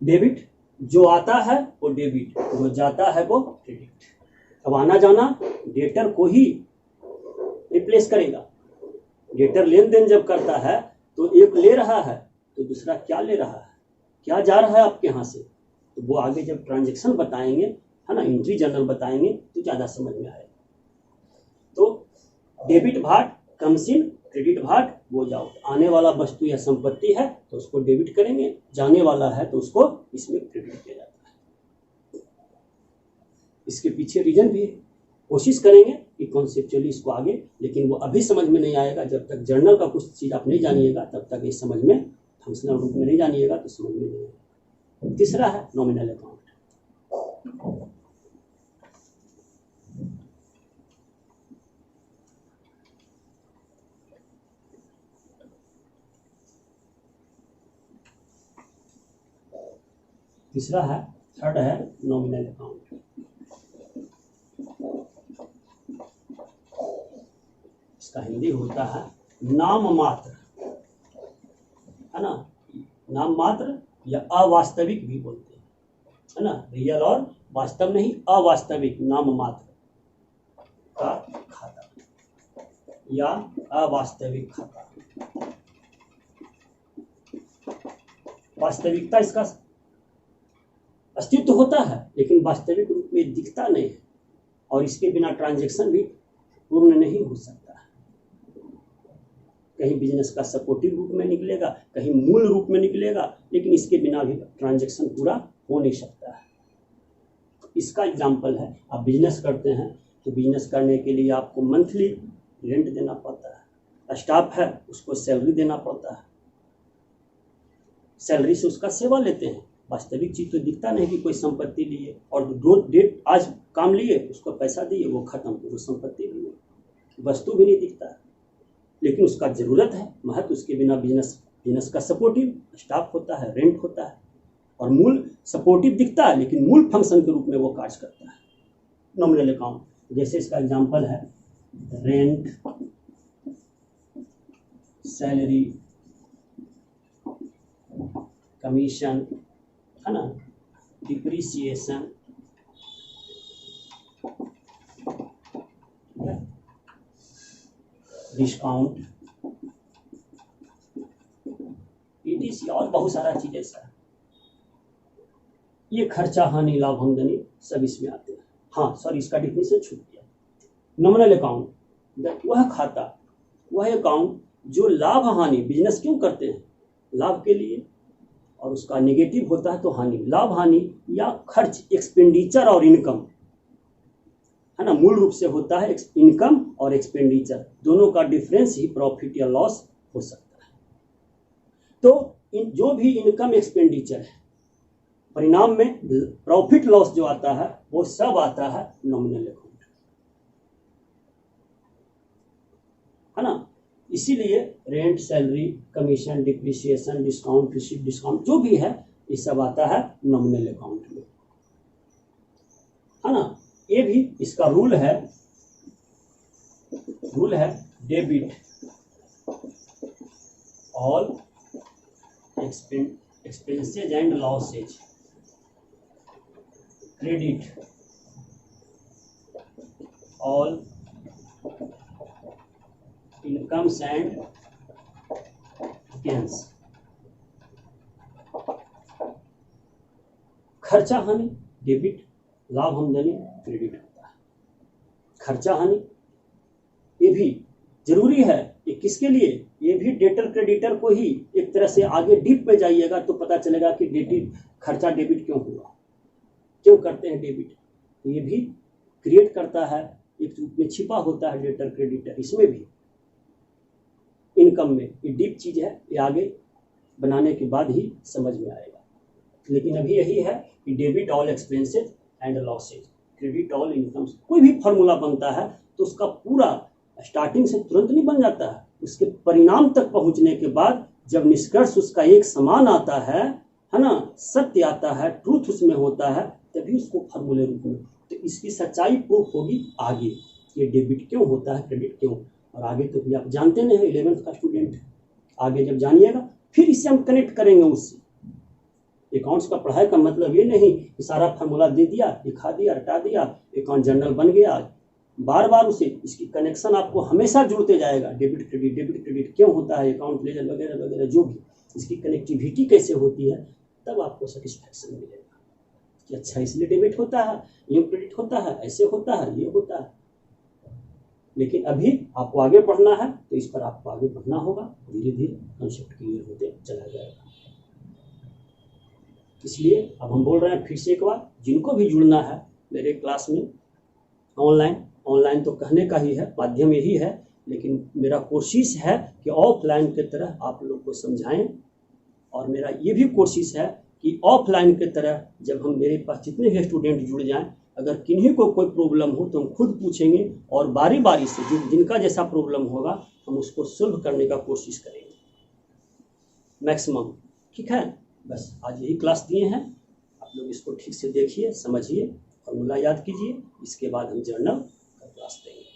S1: Debit जो आता है वो डेबिट, जो जाता है वो क्रेडिट। अब आना जाना डेटर को ही रिप्लेस करेगा। डेटर लेन देन जब करता है तो एक ले रहा है तो दूसरा क्या ले रहा है, क्या जा रहा है आपके यहाँ से, तो वो आगे जब ट्रांजैक्शन बताएंगे है ना, एंट्री जनरल बताएंगे तो ज़्यादा समझ में आएगा। तो debit what comes in, credit what goes out. आने वाला वस्तु या संपत्ति है तो उसको डेबिट करेंगे, जाने वाला है तो उसको इसमें क्रेडिट किया जाता है। इसके पीछे रीजन भी है, कोशिश करेंगे कि कॉन्सेप्चुअली इसको आगे, लेकिन वो अभी समझ में नहीं आएगा जब तक जर्नल का कुछ चीज़ आप नहीं जानिएगा, तब तक ये समझ में, फंक्शनल रूप में नहीं जानिएगा तो समझ में नहीं आएगा। तीसरा है नॉमिनल अकाउंट। तीसरा है, थर्ड है नॉमिनल अकाउंट। इसका हिंदी होता है नाम मात्र, है ना, नाम मात्र या अवास्तविक भी बोलते हैं, है ना, रियल और वास्तव नहीं, अवास्तविक, नाम मात्र का खाता या अवास्तविक खाता। वास्तविकता इसका अस्तित्व होता है लेकिन वास्तविक रूप में दिखता नहीं है, और इसके बिना ट्रांजैक्शन भी पूर्ण नहीं हो सकता है। कहीं बिजनेस का सपोर्टिव रूप में निकलेगा, कहीं मूल रूप में निकलेगा, लेकिन इसके बिना भी ट्रांजैक्शन पूरा हो नहीं सकता है। इसका एग्जाम्पल है, आप बिजनेस करते हैं तो बिजनेस करने के लिए आपको मंथली रेंट देना पड़ता है, स्टाफ है उसको सैलरी देना पड़ता है, सैलरी से उसका सेवा लेते हैं। वास्तविक चीज तो दिखता नहीं कि कोई संपत्ति लिए और दो डेट आज काम लिए उसको पैसा दिए वो खत्म, वो संपत्ति भी नहीं, वस्तु भी नहीं दिखता है, लेकिन उसका जरूरत है, महत्व उसके बिना बिजनेस बिजनेस का सपोर्टिव स्टाफ होता है, रेंट होता है, और मूल सपोर्टिव दिखता है लेकिन मूल फंक्शन के रूप में वो कार्य करता है नॉमिनल अकाउंट। जैसे इसका एग्जांपल है रेंट, सैलरी, कमीशन, है ना, डिप्रिसिएशन, डिस्काउंट, ईटीसी और बहुत सारा चीज ऐसा है। ये खर्चा, हानि, लाभ, आमदनी सब इसमें आते हैं। हाँ सॉरी, इसका डिफिनेशन छूट गया। नॉमिनल अकाउंट वह खाता, वह अकाउंट जो लाभ हानि, बिजनेस क्यों करते हैं, लाभ के लिए, और उसका नेगेटिव होता है तो हानि, लाभ हानि या खर्च, एक्सपेंडिचर और इनकम, है ना, मूल रूप से होता है इनकम और एक्सपेंडिचर, दोनों का डिफरेंस ही प्रॉफिट या लॉस हो सकता है। तो जो भी इनकम एक्सपेंडिचर है, परिणाम में प्रॉफिट लॉस जो आता है वो सब आता है नॉमिनल अकाउंट, है ना। इसीलिए rent, salary, commission, depreciation, discount, receive discount जो भी है ये सब आता है नॉमिनल अकाउंट में, है ना। ये भी इसका रूल है debit all expenses and losses, credit all incomes and gains. खर्चा हानि डेबिट, लाभ आमदनी क्रेडिट होता है। खर्चा हानि ये भी जरूरी है, ये किसके लिए, ये भी डेटर क्रेडिटर को ही एक तरह से आगे डीप पे जाइएगा तो पता चलेगा कि डेबिट, खर्चा डेबिट क्यों हुआ, क्यों करते हैं डेबिट। तो ये भी क्रिएट करता है, एक रूप में छिपा होता है डेटर क्रेडिटर, इसमें भी इनकम में ये डीप चीज है, ये आगे बनाने के बाद ही समझ में आएगा। लेकिन अभी यही है कि debit all expenses and losses, credit all incomes. कोई भी फॉर्मूला बनता है तो उसका पूरा स्टार्टिंग से तुरंत नहीं बन जाता है, उसके परिणाम तक पहुंचने के बाद जब निष्कर्ष उसका एक समान आता है ना, सत्य आता है, ट्रूथ उसमें होता है, तभी उसको फॉर्मूले रूप में, तो इसकी सच्चाई प्रूफ होगी आगे, ये डेबिट क्यों होता है, क्रेडिट क्यों। और आगे तो भी आप जानते नहीं, 11th का स्टूडेंट, आगे जब जानिएगा फिर इससे हम कनेक्ट करेंगे उससे। अकाउंट्स का पढ़ाई का मतलब ये नहीं कि सारा फार्मूला दे दिया, दिखा दिया, हटा दिया, अकाउंट जनरल बन गया, बार बार उसे, इसकी कनेक्शन आपको हमेशा जुड़ते जाएगा। डेबिट क्रेडिट क्यों होता है, अकाउंट लेजर वगैरह वगैरह जो भी, इसकी कनेक्टिविटी कैसे होती है, तब आपको सेटिस्फैक्शन मिलेगा कि अच्छा इसलिए डेबिट होता है, ये क्रेडिट होता है, ऐसे होता है, ये होता है। लेकिन अभी आपको आगे बढ़ना है तो इस पर आपको आगे बढ़ना होगा, धीरे धीरे कॉन्सेप्ट क्लियर होते चला जाएगा। इसलिए अब हम बोल रहे हैं फिर से एक बार, जिनको भी जुड़ना है मेरे क्लास में ऑनलाइन तो कहने का ही है, माध्यम यही है, लेकिन मेरा कोशिश है कि ऑफलाइन की तरह आप लोग को समझाएं। और मेरा ये भी कोशिश है कि ऑफलाइन की तरह जब हम, मेरे पास जितने भी स्टूडेंट जुड़ जाएं, अगर किन्हीं को कोई प्रॉब्लम हो तो हम खुद पूछेंगे और बारी बारी से जिनका जैसा प्रॉब्लम होगा हम उसको सोल्व करने का कोशिश करेंगे मैक्सिमम। ठीक है, बस आज यही क्लास दिए हैं, आप लोग इसको ठीक से देखिए, समझिए, फॉर्मूला याद कीजिए, इसके बाद हम जर्नल का क्लास देंगे।